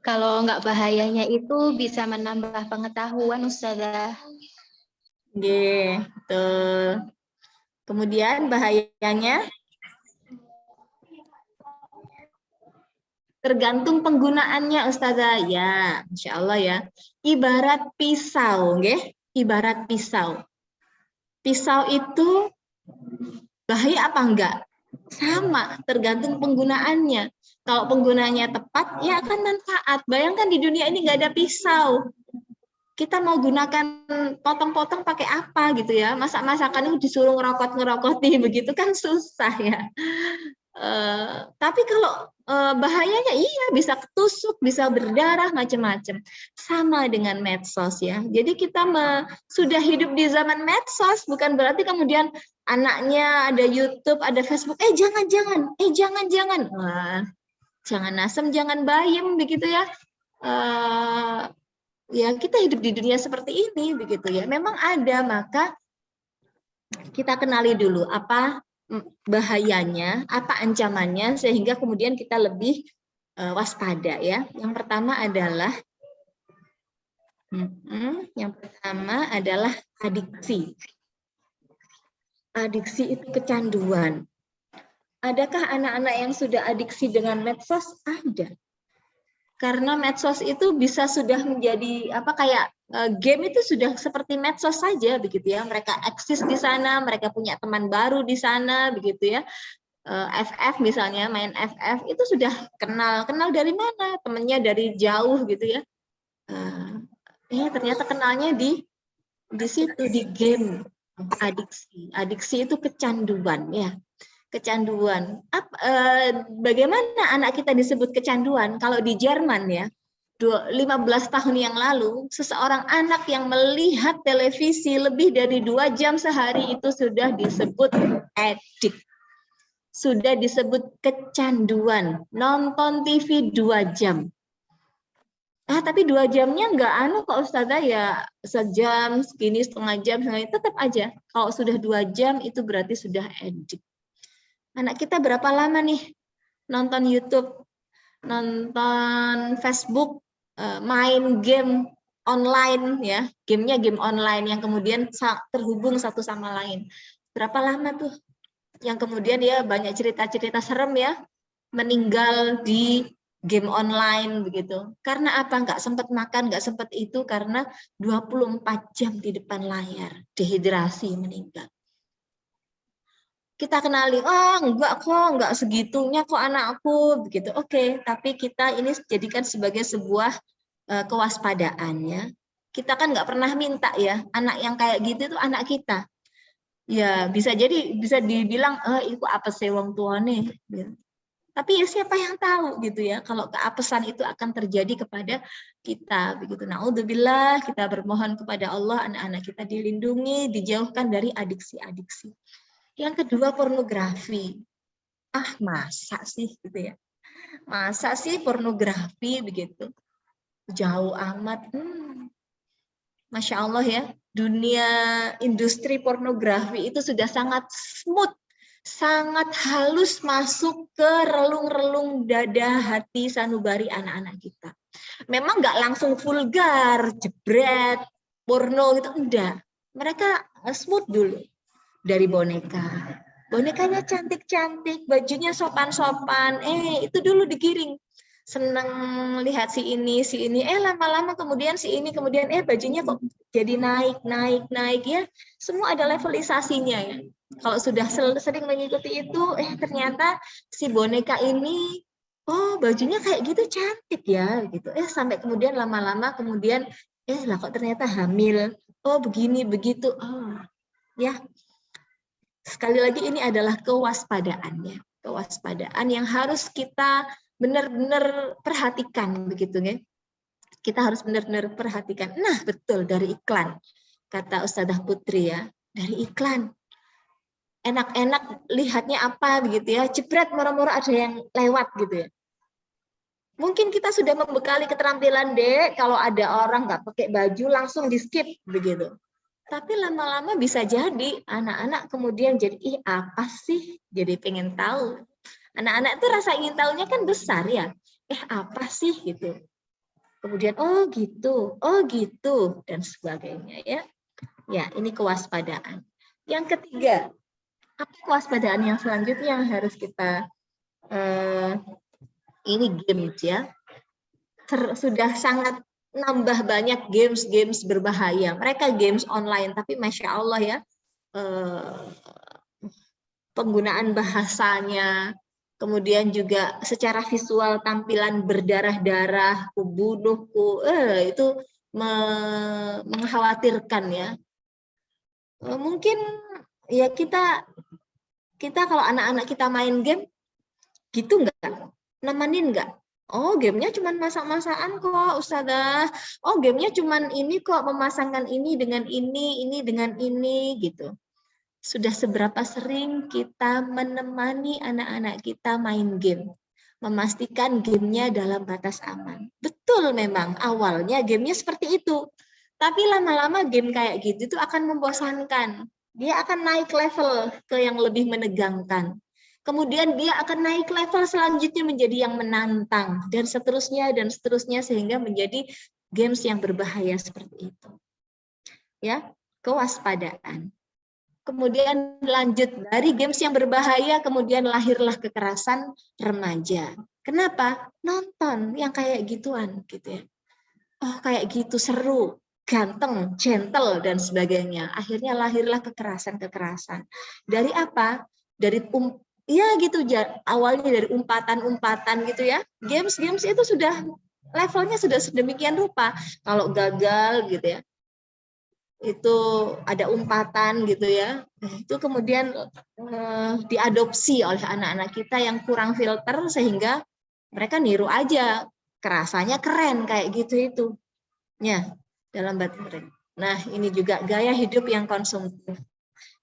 Kalau nggak bahayanya itu bisa menambah pengetahuan, Ustazah. Oke, betul. Kemudian bahayanya tergantung penggunaannya, Ustazah. Ya, Insya Allah ya. Ibarat pisau, nggih. Ibarat pisau. Pisau itu bahaya apa enggak? Sama, tergantung penggunaannya. Kalau penggunaannya tepat, ya akan manfaat. Bayangkan di dunia ini nggak ada pisau. Kita mau gunakan potong-potong pakai apa gitu ya? Masak-masakan itu disuruh ngerokot-ngerokoti, begitu kan susah ya. Tapi kalau bahayanya iya bisa ketusuk, bisa berdarah, macam-macam. Sama dengan medsos ya. Jadi kita sudah hidup di zaman medsos, bukan berarti kemudian anaknya ada YouTube, ada Facebook. Jangan-jangan, jangan-jangan. Wah, jangan asem, jangan bayem begitu ya. Ya kita hidup di dunia seperti ini begitu ya. Memang ada, maka kita kenali dulu apa bahayanya, apa ancamannya, sehingga kemudian kita lebih waspada ya. Yang pertama adalah adiksi. Adiksi itu kecanduan. Adakah anak-anak yang sudah adiksi dengan medsos? Ada. Karena medsos itu bisa sudah menjadi kayak game itu sudah seperti medsos saja begitu ya. Mereka eksis di sana, mereka punya teman baru di sana begitu ya. FF misalnya, main FF itu sudah kenal dari mana? Temennya dari jauh gitu ya. Ternyata kenalnya di situ, di game. Adiksi itu kecanduan ya. Kecanduan. Bagaimana anak kita disebut kecanduan? Kalau di Jerman ya, 15 tahun yang lalu, seseorang anak yang melihat televisi lebih dari 2 jam sehari itu sudah disebut edik. Sudah disebut kecanduan. Nonton TV 2 jam. Tapi 2 jamnya nggak kok Ustazah ya, sejam, segini, setengah jam, tetap aja. Kalau sudah 2 jam itu berarti sudah edik. Anak kita berapa lama nih nonton YouTube, nonton Facebook, main game online ya, gamenya game online yang kemudian terhubung satu sama lain. Berapa lama tuh? Yang kemudian dia banyak cerita-cerita serem ya, meninggal di game online begitu. Karena apa? Nggak sempat makan, nggak sempat itu karena 24 jam di depan layar, dehidrasi, meninggal. Kita kenali, enggak segitunya kok anakku begitu. Oke, tapi kita ini jadikan sebagai sebuah kewaspadaan ya. Kita kan nggak pernah minta ya, anak yang kayak gitu itu anak kita. Ya bisa dibilang, itu apa sih wong tuane. Gitu. Tapi ya siapa yang tahu gitu ya, kalau keapesan itu akan terjadi kepada kita begitu. Naudzubillah, kita bermohon kepada Allah anak-anak kita dilindungi, dijauhkan dari adiksi-adiksi. Yang kedua pornografi. Masa sih gitu ya. Masa sih pornografi begitu. Jauh amat. Masya Allah ya. Dunia industri pornografi itu sudah sangat smooth. Sangat halus masuk ke relung-relung dada hati sanubari anak-anak kita. Memang nggak langsung vulgar, jebret, porno gitu. Enggak. Mereka smooth dulu. Dari bonekanya cantik-cantik, bajunya sopan-sopan, itu dulu digiring, seneng lihat si ini, lama-lama kemudian si ini, kemudian bajunya kok jadi naik ya, semua ada levelisasinya ya. Kalau sudah sering mengikuti itu, ternyata si boneka ini, bajunya kayak gitu cantik ya, gitu, sampai kemudian lama-lama kemudian, lah kok ternyata hamil, begini begitu, ya. Sekali lagi ini adalah kewaspadaannya, kewaspadaan yang harus kita benar-benar perhatikan begitu ya. Kita harus benar-benar perhatikan. Nah, betul dari iklan. Kata Ustadzah Putri ya, dari iklan. Enak-enak lihatnya apa begitu ya, jebret murah-murah ada yang lewat gitu ya. Mungkin kita sudah membekali keterampilan, Dek, kalau ada orang nggak pakai baju langsung di-skip begitu. Tapi lama-lama bisa jadi anak-anak kemudian jadi, apa sih? Jadi pengen tahu. Anak-anak itu rasa ingin tahunya kan besar ya. Apa sih gitu. Kemudian, gitu, dan sebagainya ya. Ya, ini kewaspadaan. Yang ketiga, apa kewaspadaan yang selanjutnya yang harus kita, ini games ya. Sudah sangat nambah banyak games berbahaya. Mereka games online, tapi Masya Allah ya, penggunaan bahasanya, kemudian juga secara visual tampilan berdarah-darah, kubunuhku, itu mengkhawatirkan ya. Mungkin ya kita kalau anak-anak kita main game, Gitu nggak? Nemenin nggak? Oh, gamenya cuma masak-masakan kok, Ustazah. Oh, gamenya cuma ini kok, memasangkan ini dengan ini dengan ini, gitu. Sudah seberapa sering kita menemani anak-anak kita main game? Memastikan gamenya dalam batas aman. Betul memang, awalnya gamenya seperti itu. Tapi lama-lama game kayak gitu itu akan membosankan. Dia akan naik level ke yang lebih menegangkan. Kemudian dia akan naik level selanjutnya menjadi yang menantang, dan seterusnya, sehingga menjadi games yang berbahaya seperti itu. Ya, kewaspadaan. Kemudian lanjut dari games yang berbahaya, kemudian lahirlah kekerasan remaja. Kenapa? Nonton yang kayak gituan, gitu ya. Oh, kayak gitu seru, ganteng, gentle, dan sebagainya. Akhirnya lahirlah kekerasan-kekerasan. Dari apa? Dari ya gitu, awalnya dari umpatan-umpatan gitu ya. Games itu sudah levelnya sudah sedemikian rupa. Kalau gagal gitu ya, itu ada umpatan gitu ya. Itu kemudian diadopsi oleh anak-anak kita yang kurang filter, sehingga mereka niru aja. Kerasanya keren kayak gitu itu. Ya, dalam batin. Nah, ini juga gaya hidup yang konsumtif.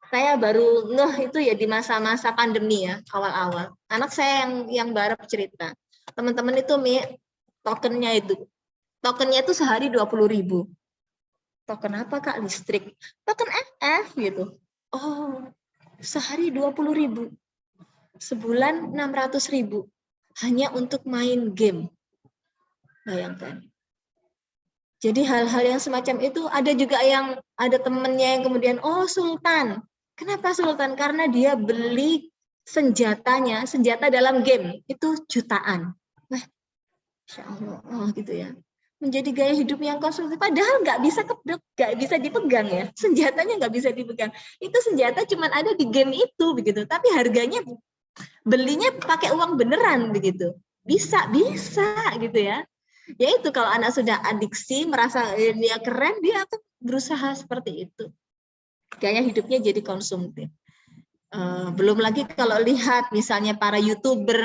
Saya baru ngeh itu ya di masa-masa pandemi ya, awal-awal. Anak saya yang baru cerita. Teman-teman itu tokennya itu sehari 20.000. Token apa Kak? Listrik. Token FF gitu. Oh, sehari 20.000. Sebulan 600.000. Hanya untuk main game. Bayangkan. Jadi hal-hal yang semacam itu ada juga yang ada temennya yang kemudian, oh Sultan. Kenapa Sultan? Karena dia beli senjata dalam game itu jutaan. Nah, Insya Allah, gitu ya. Menjadi gaya hidup yang konsumtif, padahal nggak bisa dipegang ya. Senjatanya nggak bisa dipegang. Itu senjata cuma ada di game itu begitu. Tapi harganya belinya pakai uang beneran begitu. Bisa gitu ya. Ya itu, kalau anak sudah adiksi, merasa dia keren, dia akan berusaha seperti itu. Gaya hidupnya jadi konsumtif. Belum lagi kalau lihat misalnya para YouTuber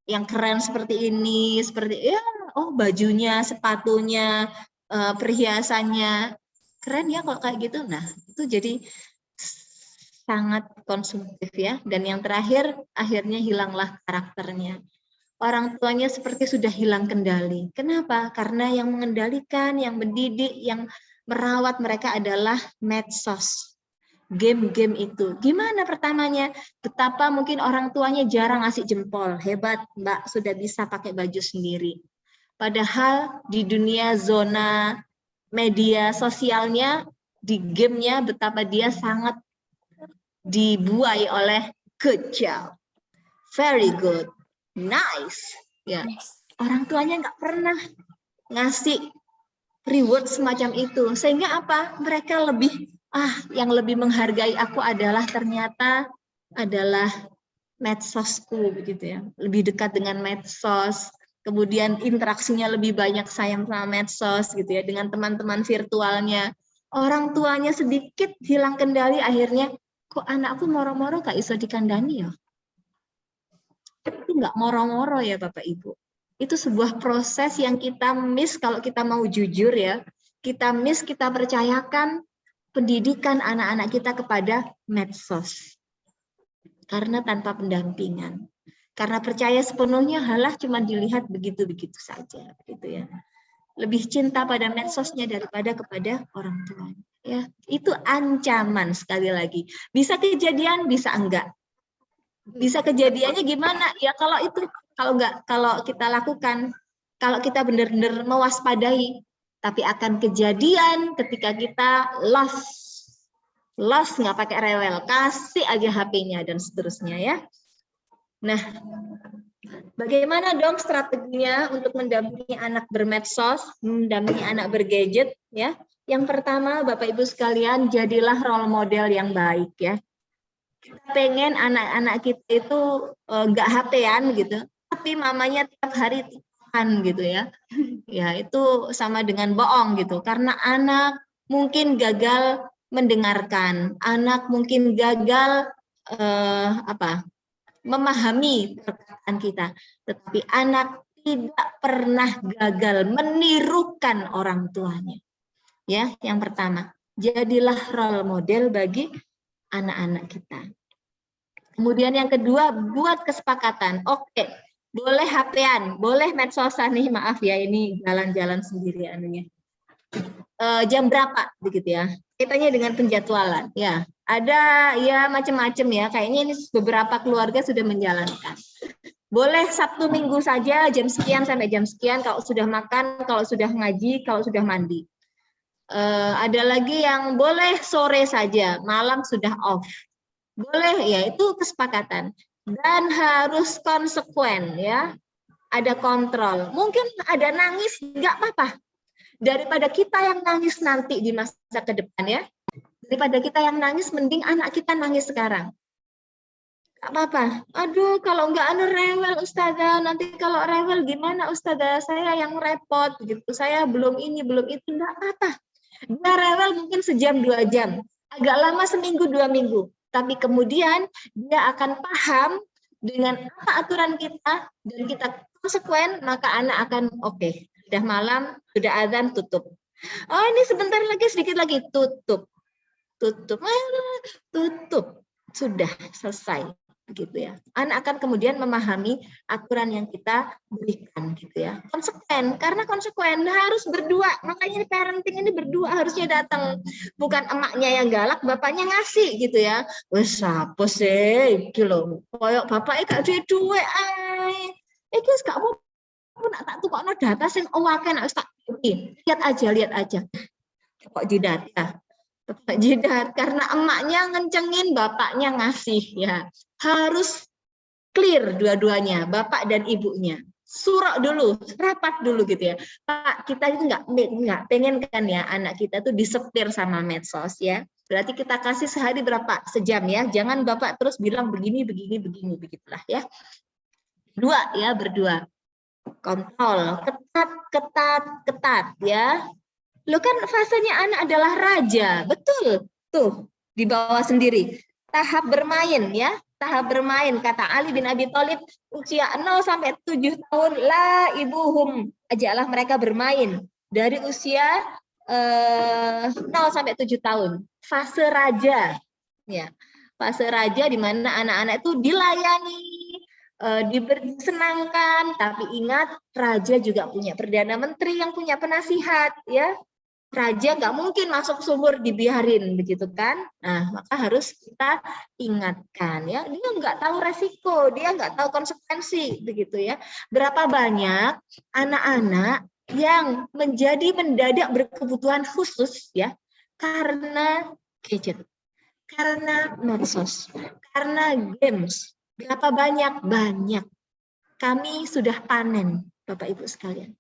yang keren seperti ini, seperti ya, oh bajunya, sepatunya, perhiasannya, keren ya kalau kayak gitu. Nah, itu jadi sangat konsumtif ya. Dan yang terakhir, akhirnya hilanglah karakternya. Orang tuanya seperti sudah hilang kendali. Kenapa? Karena yang mengendalikan, yang mendidik, yang merawat mereka adalah medsos. Game-game itu. Gimana pertamanya? Betapa mungkin orang tuanya jarang ngasih jempol. Hebat, Mbak, sudah bisa pakai baju sendiri. Padahal di dunia zona media sosialnya, di gamenya, betapa dia sangat dibuai oleh good job. Very good. Nice. Ya. Orang tuanya nggak pernah ngasih reward semacam itu. Sehingga apa? Mereka yang lebih menghargai aku adalah ternyata adalah medsosku begitu ya. Lebih dekat dengan medsos. Kemudian interaksinya lebih banyak sayang sama medsos gitu ya, dengan teman-teman virtualnya. Orang tuanya sedikit hilang kendali, akhirnya kok anakku moro-moro gak iso dikandani ya. Itu nggak moro-moro ya Bapak Ibu. Itu sebuah proses yang kita miss kalau kita mau jujur ya. Kita percayakan pendidikan anak-anak kita kepada medsos. Karena tanpa pendampingan. Karena percaya sepenuhnya halah cuma dilihat begitu-begitu saja. Gitu ya. Lebih cinta pada medsosnya daripada kepada orang tua. Ya, itu ancaman sekali lagi. Bisa kejadian, bisa enggak. Bisa kejadiannya gimana? Ya kalau kita lakukan, kalau kita benar-benar mewaspadai, tapi akan kejadian ketika kita lost nggak pakai rewel, kasih aja HP-nya dan seterusnya ya. Nah, bagaimana dong strateginya untuk mendampingi anak bermedsos, mendampingi anak bergadget ya? Yang pertama, Bapak Ibu sekalian, jadilah role model yang baik ya. Kita pengen anak-anak kita itu nggak HP-an gitu, tapi mamanya tiap hari tiktokan gitu ya. Ya itu sama dengan bohong gitu, karena anak mungkin gagal mendengarkan, anak mungkin gagal memahami perkataan kita, tetapi anak tidak pernah gagal menirukan orang tuanya. Ya, yang pertama, jadilah role model bagi anak-anak kita. Kemudian yang kedua, buat kesepakatan. Oke, boleh HP-an, boleh medsosan nih, maaf ya ini jalan-jalan sendiri anunya. Jam berapa begitu ya? Kaitannya dengan penjadwalan. Ya, ada ya macam-macam ya. Kayaknya ini beberapa keluarga sudah menjalankan. Boleh Sabtu Minggu saja jam sekian sampai jam sekian kalau sudah makan, kalau sudah ngaji, kalau sudah mandi. Ada lagi yang boleh sore saja, malam sudah off. Boleh ya, itu kesepakatan. Dan harus konsekuen ya. Ada kontrol. Mungkin ada nangis, nggak apa-apa. Daripada kita yang nangis nanti di masa ke depan ya. Daripada kita yang nangis, mending anak kita nangis sekarang. Nggak apa-apa. Aduh, kalau nggak rewel Ustazah, nanti kalau rewel gimana Ustazah? Saya yang repot gitu. Saya belum ini, belum itu, nggak apa-apa. Dia rewel mungkin sejam 2 jam. Agak lama seminggu 2 minggu. Tapi kemudian dia akan paham dengan apa aturan kita dan kita konsekuen, maka anak akan oke. Sudah malam, sudah azan, tutup. Oh ini sebentar lagi, sedikit lagi, tutup. Tutup. Tutup. Sudah selesai. Gitu ya. Anak akan kemudian memahami aturan yang kita berikan gitu ya. Konsekuen, karena konsekuen harus berdua. Makanya parenting ini berdua harusnya datang. Bukan emaknya yang galak, bapaknya ngasih gitu ya. Wes apa sih iki lho. Koyok bapake gak duwe duwe ae. Iki wis gak mau nak tak tukokno data sing owake nak wis tak lihat aja. Kok jidat ya. Jidat karena emaknya ngencengin, bapaknya ngasih ya. Harus clear dua-duanya, bapak dan ibunya. Surok dulu, rapat dulu gitu ya. Pak, kita itu nggak pengen kan ya anak kita tuh disetir sama medsos ya. Berarti kita kasih sehari berapa? Sejam ya. Jangan bapak terus bilang begini begitulah ya. Berdua. Kontrol, ketat ya. Lo kan fasenya anak adalah raja, betul. Tuh, di bawah sendiri. Tahap bermain ya. Tahap bermain, kata Ali bin Abi Thalib, usia 0 sampai 7 tahun, la ibuhum, ajaklah mereka bermain. Dari usia 0 sampai 7 tahun. Fase raja. Ya. Fase raja di mana anak-anak itu dilayani, disenangkan, tapi ingat raja juga punya perdana menteri yang punya penasihat ya. Raja nggak mungkin masuk sumur dibiarin begitu kan. Nah, maka harus kita ingatkan ya. Dia nggak tahu resiko, dia nggak tahu konsekuensi begitu ya. Berapa banyak anak-anak yang menjadi mendadak berkebutuhan khusus ya karena gadget, karena medsos, karena games. Berapa banyak? Banyak. Kami sudah panen, Bapak Ibu sekalian.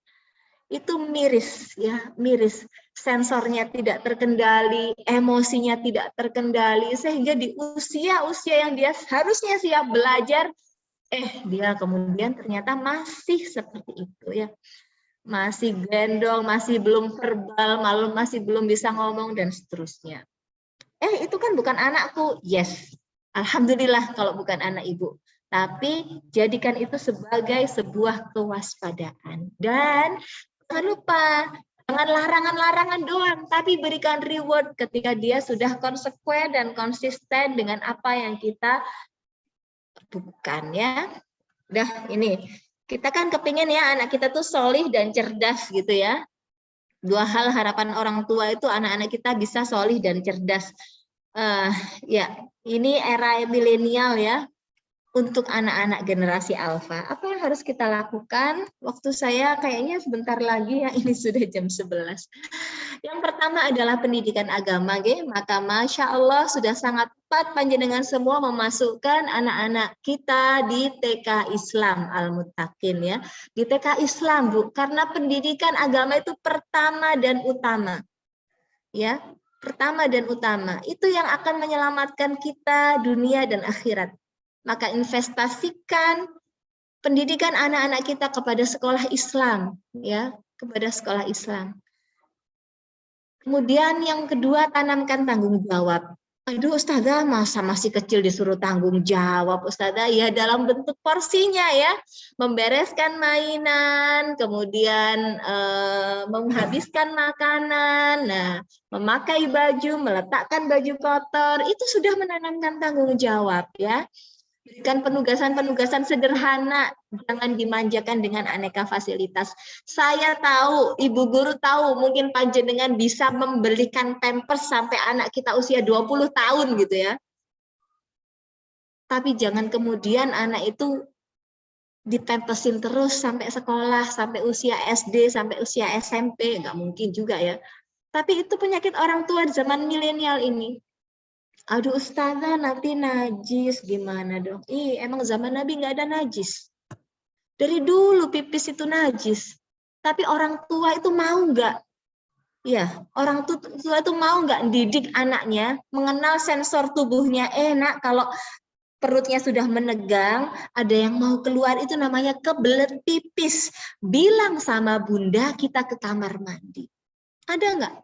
Itu miris ya, miris. Sensornya tidak terkendali, emosinya tidak terkendali, sehingga di usia-usia yang dia harusnya siap belajar, dia kemudian ternyata masih seperti itu ya. Masih gendong, masih belum verbal, malu masih belum bisa ngomong dan seterusnya. Itu kan bukan anakku. Yes. Alhamdulillah kalau bukan anak ibu. Tapi jadikan itu sebagai sebuah kewaspadaan. Dan jangan lupa, jangan larangan-larangan doang, tapi berikan reward ketika dia sudah konsekuen dan konsisten dengan apa yang kita bukan ya. Udah ini, kita kan kepingin ya anak kita tuh solih dan cerdas gitu ya. 2 hal harapan orang tua itu anak-anak kita bisa solih dan cerdas. Ya, ini era milenial ya. Untuk anak-anak generasi alfa, apa yang harus kita lakukan? Waktu saya kayaknya sebentar lagi ya, ini sudah jam 11. Yang pertama adalah pendidikan agama, maka Masya Allah sudah sangat tepat panjenengan semua memasukkan anak-anak kita di TK Islam Al-Muttaqin ya. Di TK Islam Bu, karena pendidikan agama itu pertama dan utama. Ya, pertama dan utama. Itu yang akan menyelamatkan kita dunia dan akhirat. Maka investasikan pendidikan anak-anak kita kepada sekolah Islam ya, kepada sekolah Islam. Kemudian yang kedua, tanamkan tanggung jawab. Aduh Ustazah, masa masih kecil disuruh tanggung jawab Ustazah? Ya dalam bentuk porsinya ya. Membereskan mainan, kemudian menghabiskan makanan, nah, memakai baju, meletakkan baju kotor, itu sudah menanamkan tanggung jawab ya. Berikan penugasan-penugasan sederhana, jangan dimanjakan dengan aneka fasilitas. Saya tahu, Ibu Guru tahu, mungkin panjenengan bisa membelikan pampers sampai anak kita usia 20 tahun gitu ya. Tapi jangan kemudian anak itu dipampersin terus sampai sekolah, sampai usia SD, sampai usia SMP, nggak mungkin juga ya. Tapi itu penyakit orang tua di zaman milenial ini. Aduh Ustazah, nanti najis gimana dong? Ih, emang zaman Nabi nggak ada najis. Dari dulu pipis itu najis. Tapi orang tua itu mau nggak? Ya, orang tua itu mau nggak didik anaknya mengenal sensor tubuhnya. Nak, kalau perutnya sudah menegang, ada yang mau keluar, itu namanya kebelet pipis. Bilang sama bunda kita ke kamar mandi. Ada nggak?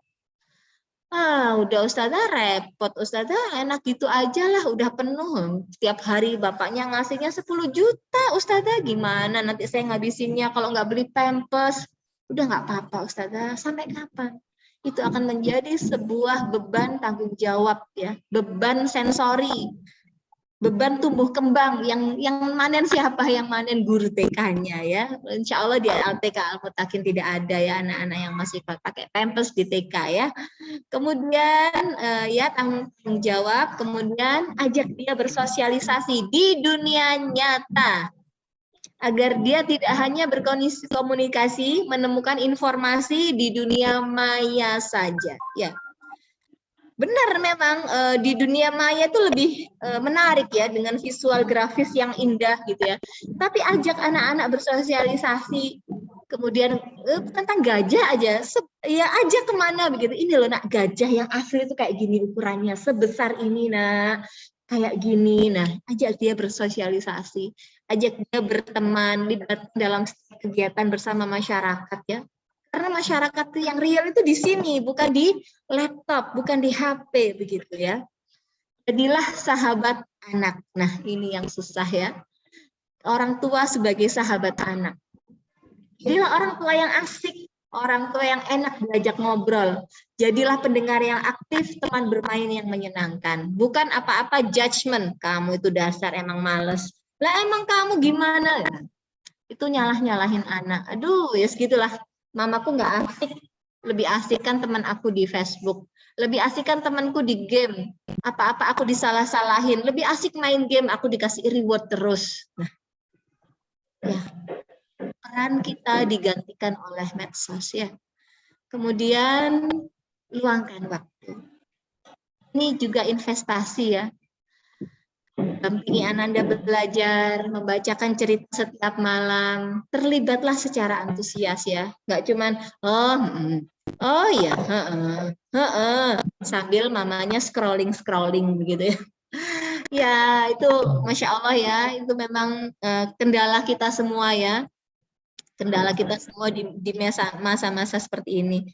Udah Ustazah repot, Ustazah enak gitu aja lah, udah penuh. Setiap hari bapaknya ngasihnya 10 juta, Ustazah gimana nanti saya ngabisinnya kalau nggak beli pampers. Udah nggak apa-apa Ustazah, sampai kapan? Itu akan menjadi sebuah beban tanggung jawab ya, beban sensori, beban tumbuh kembang yang manen siapa? Yang manen guru TK-nya ya. Insya Allah di LTK Al-Mutakin tidak ada ya anak-anak yang masih pakai pampers di TK ya. Kemudian ya tanggung jawab, kemudian ajak dia bersosialisasi di dunia nyata agar dia tidak hanya berkomunikasi menemukan informasi di dunia maya saja ya. Benar memang di dunia maya itu lebih menarik ya dengan visual grafis yang indah gitu ya. Tapi ajak anak-anak bersosialisasi, kemudian tentang gajah aja, ya ajak kemana begitu. Ini loh nak, gajah yang asli itu kayak gini ukurannya, sebesar ini nak, kayak gini. Nah, ajak dia bersosialisasi, ajak dia berteman, libat dalam kegiatan bersama masyarakat ya. Karena masyarakat yang real itu di sini, bukan di laptop, bukan di HP begitu ya. Jadilah sahabat anak. Nah, ini yang susah ya. Orang tua sebagai sahabat anak. Jadilah orang tua yang asik, orang tua yang enak diajak ngobrol. Jadilah pendengar yang aktif, teman bermain yang menyenangkan. Bukan apa-apa judgement, kamu itu dasar emang males. Lah emang kamu gimana? Itu nyalah-nyalahin anak. Aduh, ya segitulah. Mamaku nggak asik, lebih asik kan teman aku di Facebook, lebih asik kan temanku di game, apa-apa aku disalah-salahin, lebih asik main game, aku dikasih reward terus. Nah, ya, peran kita digantikan oleh medsos ya. Kemudian luangkan waktu. Ini juga investasi ya. Dampingi Ananda belajar, membacakan cerita setiap malam, terlibatlah secara antusias ya, nggak cuman oh ya, sambil mamanya scrolling begitu ya. Ya itu Masya Allah ya, itu memang kendala kita semua ya, kendala kita semua di masa-masa seperti ini.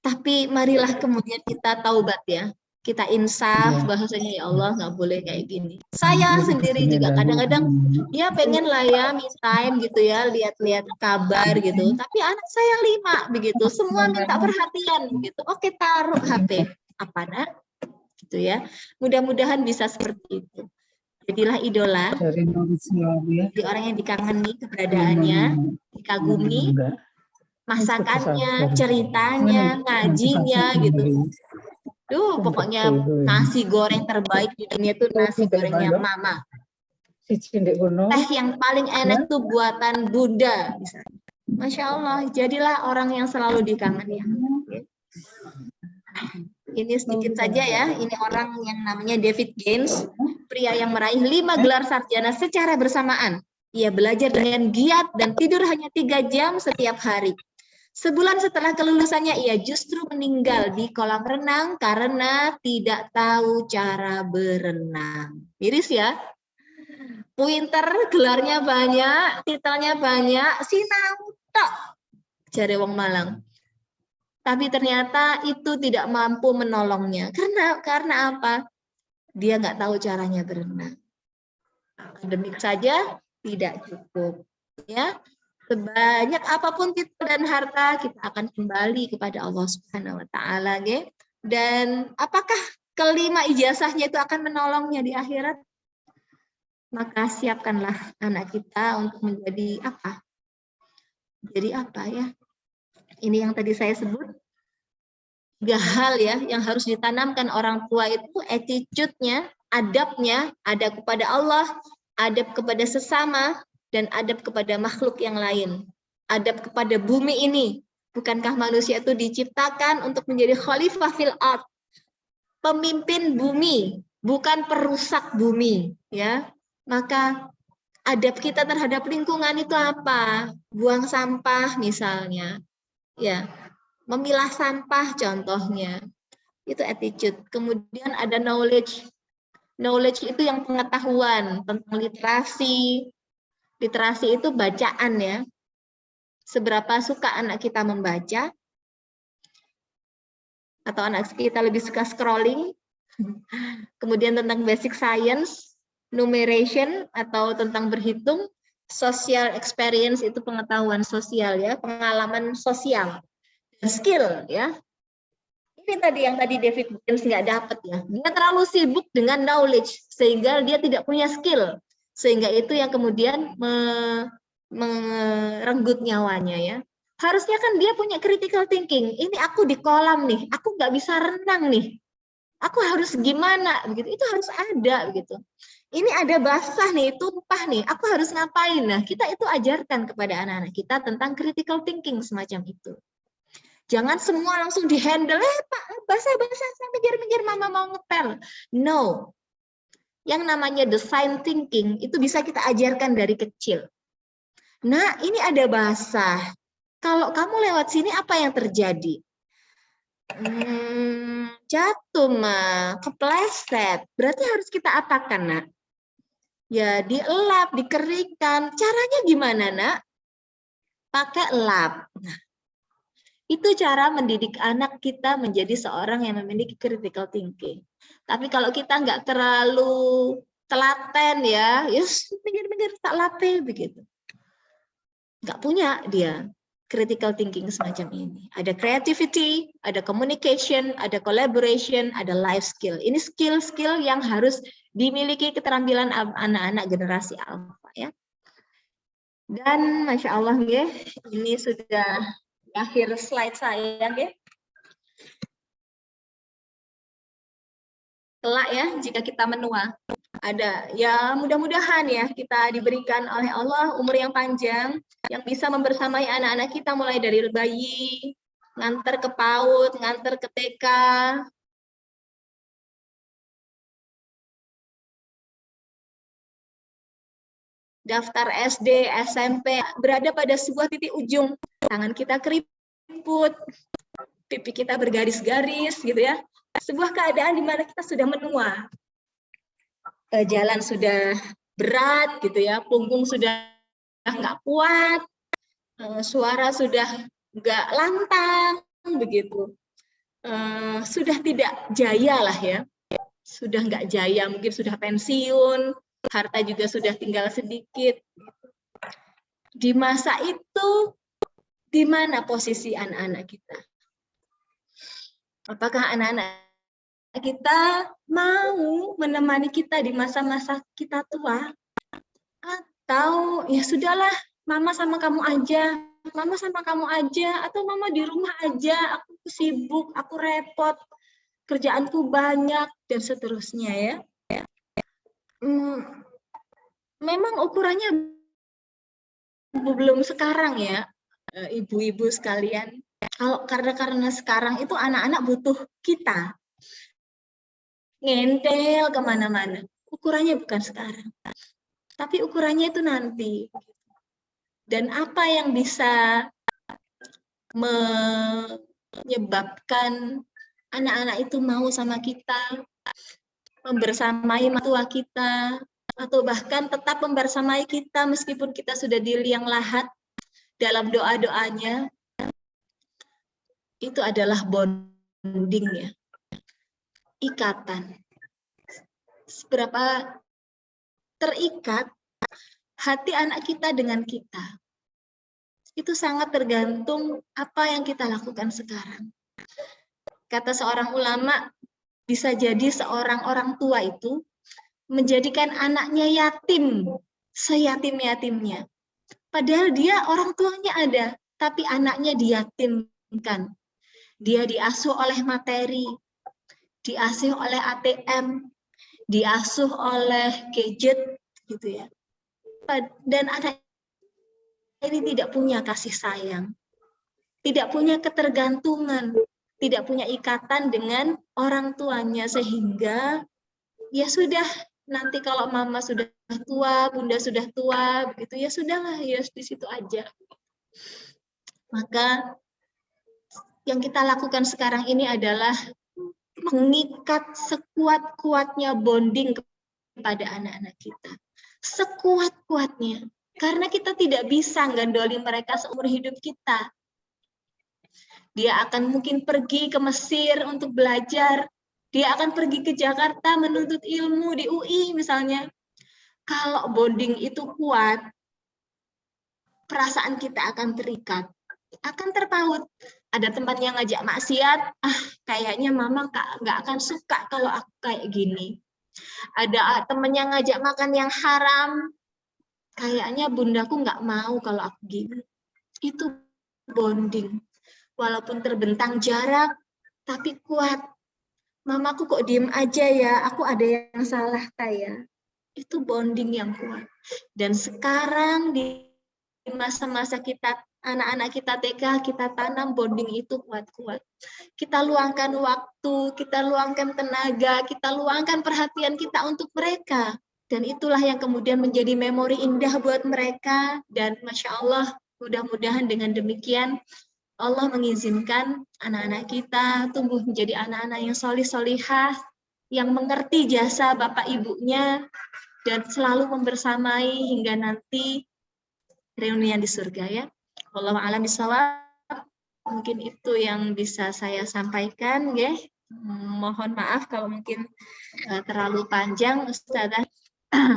Tapi marilah kemudian kita taubat ya. Kita insaf bahwasanya ya Allah nggak boleh kayak gini. Saya sendiri juga kadang-kadang ya pengen lah ya me time gitu ya, lihat-lihat kabar gitu. Tapi anak saya 5 begitu, semua minta perhatian begitu. Oke, taruh HP. Apa nak? Gitu ya. Mudah-mudahan bisa seperti itu. Jadilah idola. Jadi orang yang dikagumi keberadaannya, dikagumi masakannya, ceritanya, ngajinya gitu. Pokoknya nasi goreng terbaik di dunia itu nasi gorengnya mama. Teh yang paling enak tuh buatan Bunda. Masya Allah, jadilah orang yang selalu dikagumi. Ini sedikit saja ya, ini orang yang namanya David Gaines, pria yang meraih 5 gelar sarjana secara bersamaan. Ia belajar dengan giat dan tidur hanya 3 jam setiap hari. Sebulan setelah kelulusannya, ia justru meninggal di kolam renang karena tidak tahu cara berenang. Miris ya. Pinter, gelarnya banyak, titelnya banyak, sinau tok, jare wong Malang. Tapi ternyata itu tidak mampu menolongnya. Karena apa? dia nggak tahu caranya berenang. Akademik saja tidak cukup. Ya, sebanyak apapun kita dan harta, kita akan kembali kepada Allah Subhanahu wa taala, nggih. Dan apakah kelima ijazahnya itu akan menolongnya di akhirat? Maka siapkanlah anak kita untuk menjadi apa? Jadi apa ya? Ini yang tadi saya sebut. 3 hal ya yang harus ditanamkan orang tua itu, attitude-nya, adabnya, adab kepada Allah, adab kepada sesama, dan adab kepada makhluk yang lain. Adab kepada bumi ini. Bukankah manusia itu diciptakan untuk menjadi khalifah fil ard, pemimpin bumi, bukan perusak bumi, ya. Maka adab kita terhadap lingkungan itu apa? Buang sampah misalnya, ya. Memilah sampah contohnya. Itu attitude. Kemudian ada knowledge. Knowledge itu yang pengetahuan tentang literasi. Literasi itu bacaan ya. Seberapa suka anak kita membaca, atau anak kita lebih suka scrolling. Kemudian tentang basic science, numeration atau tentang berhitung, social experience itu pengetahuan sosial ya, pengalaman sosial, skill ya. Ini tadi yang tadi David James nggak dapat ya. Dia terlalu sibuk dengan knowledge sehingga dia tidak punya skill, sehingga itu yang kemudian merenggut nyawanya ya. Harusnya kan dia punya critical thinking. Ini aku di kolam nih, aku nggak bisa renang nih. Aku harus gimana begitu? Itu harus ada begitu. Ini ada basah nih, tumpah nih. Aku harus ngapain? Nah, kita itu ajarkan kepada anak-anak kita tentang critical thinking semacam itu. Jangan semua langsung dihandle. Pak, basah-basah, saya mikir-mikir mama mau ngepel. No. Yang namanya design thinking itu bisa kita ajarkan dari kecil. Nah, ini ada basah. Kalau kamu lewat sini apa yang terjadi? Jatuh, mah, kepleset. Berarti harus kita apakan, nak? Ya, dielap, dikeringkan. Caranya gimana, nak? Pakai lap. Nah, itu cara mendidik anak kita menjadi seorang yang memiliki critical thinking. Tapi kalau kita nggak terlalu telaten ya, mikir-mikir tak latih begitu. Nggak punya dia critical thinking semacam ini. Ada creativity, ada communication, ada collaboration, ada life skill. Ini skill-skill yang harus dimiliki keterampilan anak-anak generasi alpha ya. Dan Masya Allah ya, ini sudah akhir slide saya ya. Kelak ya jika kita menua. Ada ya, mudah-mudahan ya kita diberikan oleh Allah umur yang panjang yang bisa membersamai anak-anak kita mulai dari bayi, nganter ke PAUD, nganter ke TK, daftar SD, SMP, berada pada sebuah titik ujung. Tangan kita keriput, pipi kita bergaris-garis gitu ya. Sebuah keadaan di mana kita sudah menua. Jalan sudah berat gitu ya, punggung sudah nggak kuat, suara sudah nggak lantang begitu, sudah tidak jaya lah ya, sudah nggak jaya, mungkin sudah pensiun, harta juga sudah tinggal sedikit. Di masa itu, di mana posisi anak-anak kita? Apakah anak-anak kita mau menemani kita di masa-masa kita tua? Atau ya sudahlah, mama sama kamu aja, atau mama di rumah aja, aku sibuk, aku repot, kerjaanku banyak, dan seterusnya ya. Memang ukurannya belum sekarang ya, ibu-ibu sekalian. Karena sekarang itu anak-anak butuh kita. Ngendel kemana-mana. Ukurannya bukan sekarang. Tapi ukurannya itu nanti. Dan apa yang bisa menyebabkan anak-anak itu mau sama kita, membersamai mertua kita, atau bahkan tetap membersamai kita meskipun kita sudah di liang lahat dalam doa-doanya, itu adalah bonding ya, ikatan. seberapa terikat hati anak kita dengan kita. Itu sangat tergantung apa yang kita lakukan sekarang. Kata seorang ulama, bisa jadi seorang orang tua itu menjadikan anaknya yatim, seyatim-yatimnya. Padahal dia orang tuanya ada, tapi anaknya diyatimkan. Dia diasuh oleh materi, diasuh oleh ATM, diasuh oleh gadget, gitu ya. Dan anak ini tidak punya kasih sayang, tidak punya ketergantungan, tidak punya ikatan dengan orang tuanya, sehingga ya sudah, nanti kalau mama sudah tua, bunda sudah tua, begitu ya sudahlah, ya di situ aja. Maka yang kita lakukan sekarang ini adalah mengikat sekuat-kuatnya bonding kepada anak-anak kita. Sekuat-kuatnya. Karena kita tidak bisa gandoli mereka seumur hidup kita. Dia akan mungkin pergi ke Mesir untuk belajar. Dia akan pergi ke Jakarta menuntut ilmu di UI misalnya. Kalau bonding itu kuat, perasaan kita akan terikat. Akan terpaut. Ada teman yang ngajak maksiat, kayaknya mama nggak akan suka kalau aku kayak gini. Ada teman yang ngajak makan yang haram, kayaknya bundaku nggak mau kalau aku gini. Itu bonding. Walaupun terbentang jarak, tapi kuat. Mamaku kok diem aja ya, aku ada yang salah kayak. Itu bonding yang kuat. Dan sekarang di masa-masa kita, anak-anak kita TK, kita tanam bonding itu kuat-kuat. Kita luangkan waktu, kita luangkan tenaga, kita luangkan perhatian kita untuk mereka. Dan itulah yang kemudian menjadi memori indah buat mereka. Dan Masya Allah, mudah-mudahan dengan demikian, Allah mengizinkan anak-anak kita tumbuh menjadi anak-anak yang solih-solihah, yang mengerti jasa bapak ibunya, dan selalu membersamai hingga nanti reunian di surga ya. Wallahu a'lam bishawab. Mungkin itu yang bisa saya sampaikan ya. Mohon maaf kalau mungkin terlalu panjang Ustazah.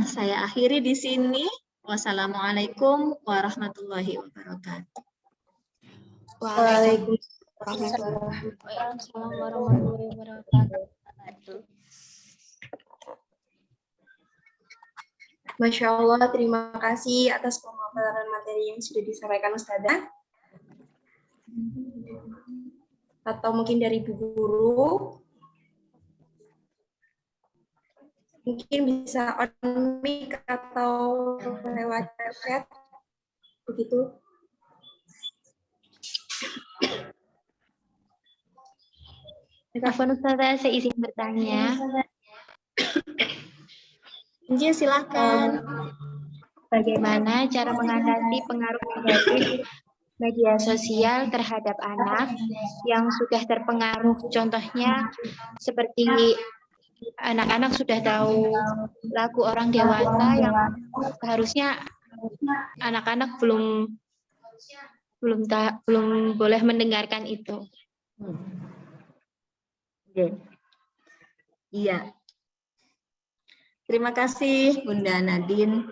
Saya akhiri di sini. Wassalamualaikum warahmatullahi wabarakatuh. Waalaikumsalam warahmatullahi wabarakatuh. Masya Allah, terima kasih atas pemaparan materi yang sudah disampaikan Ustazah. Atau mungkin dari Bu Guru, mungkin bisa on mic atau lewat chat, begitu. Afwan Ustazah, saya izin bertanya. Injil silakan. Bagaimana cara mengatasi pengaruh negatif media sosial terhadap anak yang sudah terpengaruh? Contohnya seperti anak-anak sudah tahu lagu orang dewasa yang seharusnya anak-anak belum boleh mendengarkan itu. Iya. Terima kasih Bunda Nadine.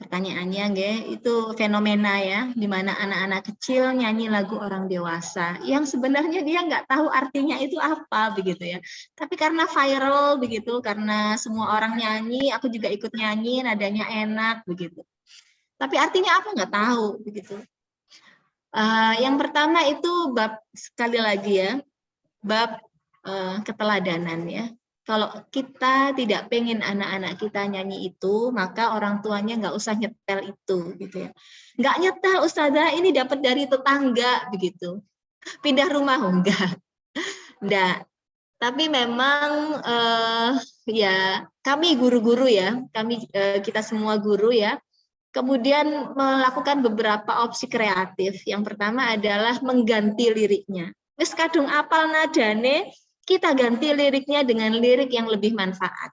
Pertanyaannya, itu fenomena ya, di mana anak-anak kecil nyanyi lagu orang dewasa, yang sebenarnya dia nggak tahu artinya itu apa begitu ya. Tapi karena viral begitu, karena semua orang nyanyi, aku juga ikut nyanyi, nadanya enak begitu. Tapi artinya apa nggak tahu begitu. Yang pertama itu bab, sekali lagi ya, bab keteladanan ya. Kalau kita tidak pengen anak-anak kita nyanyi itu, maka orang tuanya nggak usah nyetel itu, gitu ya. Nggak nyetel, Ustazah, ini dapat dari tetangga, begitu. Pindah rumah, enggak. Enggak. Tapi memang ya kami guru-guru ya, kita semua guru ya, kemudian melakukan beberapa opsi kreatif. Yang pertama adalah mengganti liriknya. Wis kadung apal nadane, kita ganti liriknya dengan lirik yang lebih manfaat.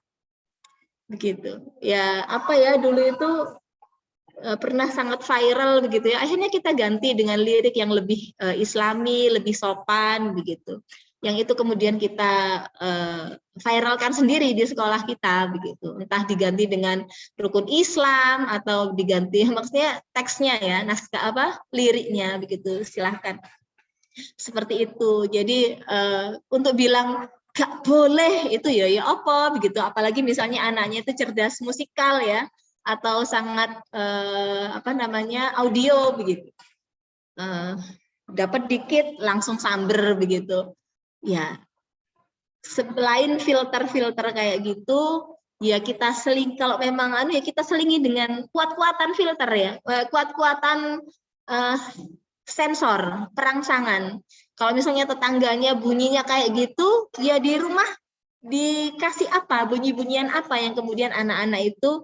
Begitu. Ya, apa ya, dulu itu pernah sangat viral begitu ya. Akhirnya kita ganti dengan lirik yang lebih Islami, lebih sopan begitu. Yang itu kemudian kita viralkan sendiri di sekolah kita begitu. Entah diganti dengan rukun Islam atau diganti maksudnya teksnya ya, naskah liriknya begitu. Silahkan. Seperti itu. Jadi untuk bilang gak boleh itu ya apa begitu. Apalagi misalnya anaknya itu cerdas musikal ya, atau sangat audio begitu, dapat dikit langsung samber begitu ya. Selain filter-filter kayak gitu ya, kita kalau memang ya kita selingi dengan kuat-kuatan filter ya, kuat-kuatan sensor perangsangan. Kalau misalnya tetangganya bunyinya kayak gitu ya, di rumah dikasih apa, bunyi-bunyian apa yang kemudian anak-anak itu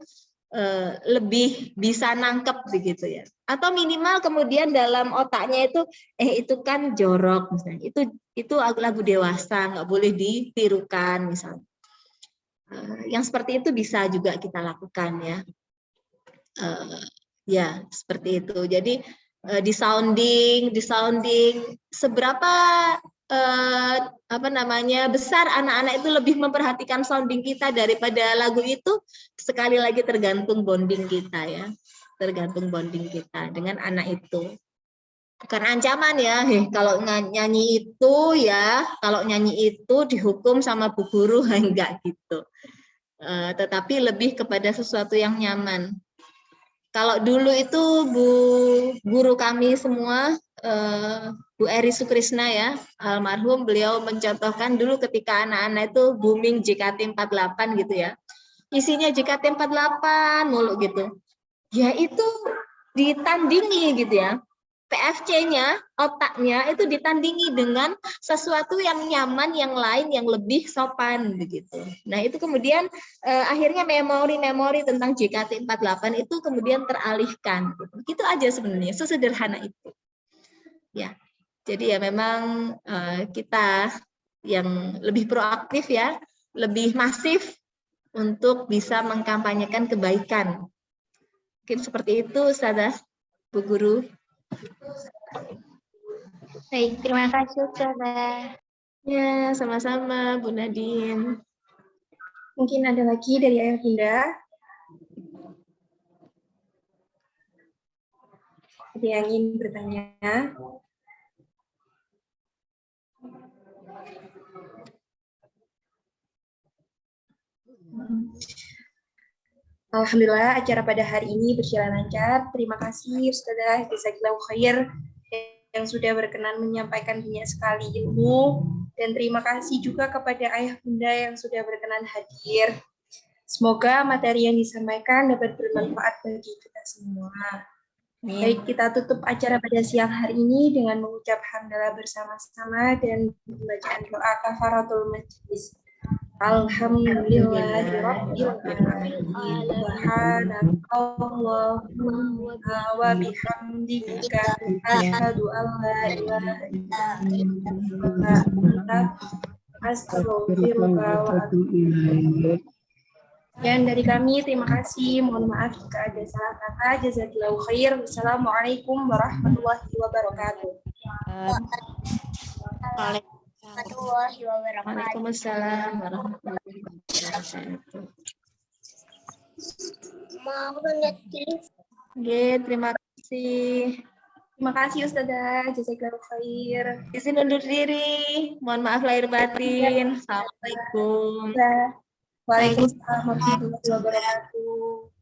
lebih bisa nangkep begitu ya. Atau minimal kemudian dalam otaknya itu itu kan jorok misalnya. Itu lagu dewasa, nggak boleh ditirukan misalnya. Yang seperti itu bisa juga kita lakukan ya. Ya, seperti itu. Jadi di sounding seberapa besar anak-anak itu lebih memperhatikan sounding kita daripada lagu itu, sekali lagi tergantung bonding kita ya, tergantung bonding kita dengan anak itu. Bukan ancaman ya, kalau nyanyi itu ya, kalau nyanyi itu dihukum sama bu guru, enggak gitu. Tetapi lebih kepada sesuatu yang nyaman. Kalau dulu itu bu guru kami semua, Bu Eri Sukrisna ya, almarhum, beliau mencontohkan dulu ketika anak-anak itu booming JKT48 gitu ya. Isinya JKT48 mulu gitu. Ya itu ditandingi gitu ya. PFC-nya, otaknya itu ditandingi dengan sesuatu yang nyaman, yang lain, yang lebih sopan begitu. Nah itu kemudian akhirnya memori-memori tentang JKT48 itu kemudian teralihkan. Gitu aja sebenarnya, sesederhana itu. Ya, jadi ya memang kita yang lebih proaktif ya, lebih masif untuk bisa mengkampanyekan kebaikan. Mungkin seperti itu, Ustazah, Bu Guru. Baik, terima kasih Ustazah. Ya, sama-sama Bu Nadine. Mungkin ada lagi dari Ayah Bunda. Ada yang ingin bertanya? Alhamdulillah acara pada hari ini berjalan lancar. Terima kasih Ustazah Jazakallahu khair yang sudah berkenan menyampaikan banyak sekali ilmu, dan terima kasih juga kepada Ayah Bunda yang sudah berkenan hadir. Semoga materi yang disampaikan dapat bermanfaat bagi kita semua. Baik, kita tutup acara pada siang hari ini dengan mengucap hamdalah bersama-sama dan pembacaan doa kafaratul majlis. Alhamdulillahirabbil alamin. Subhanakallahumma wa bihamdika asyhadu an la ilaha illa anta astaghfiruka wa atubu ilaik. Dan dari kami terima kasih, mohon maaf jika ada salah kata. Jazakallahu khair. Wassalamualaikum warahmatullahi wabarakatuh. Waalaikumsalam warahmatullahi wabarakatuh. Oke, terima kasih. Terima kasih Ustazah, jazakallahu khair. Izin undur diri. Mohon maaf lahir batin. Assalamualaikum. Waalaikumsalam warahmatullahi wabarakatuh.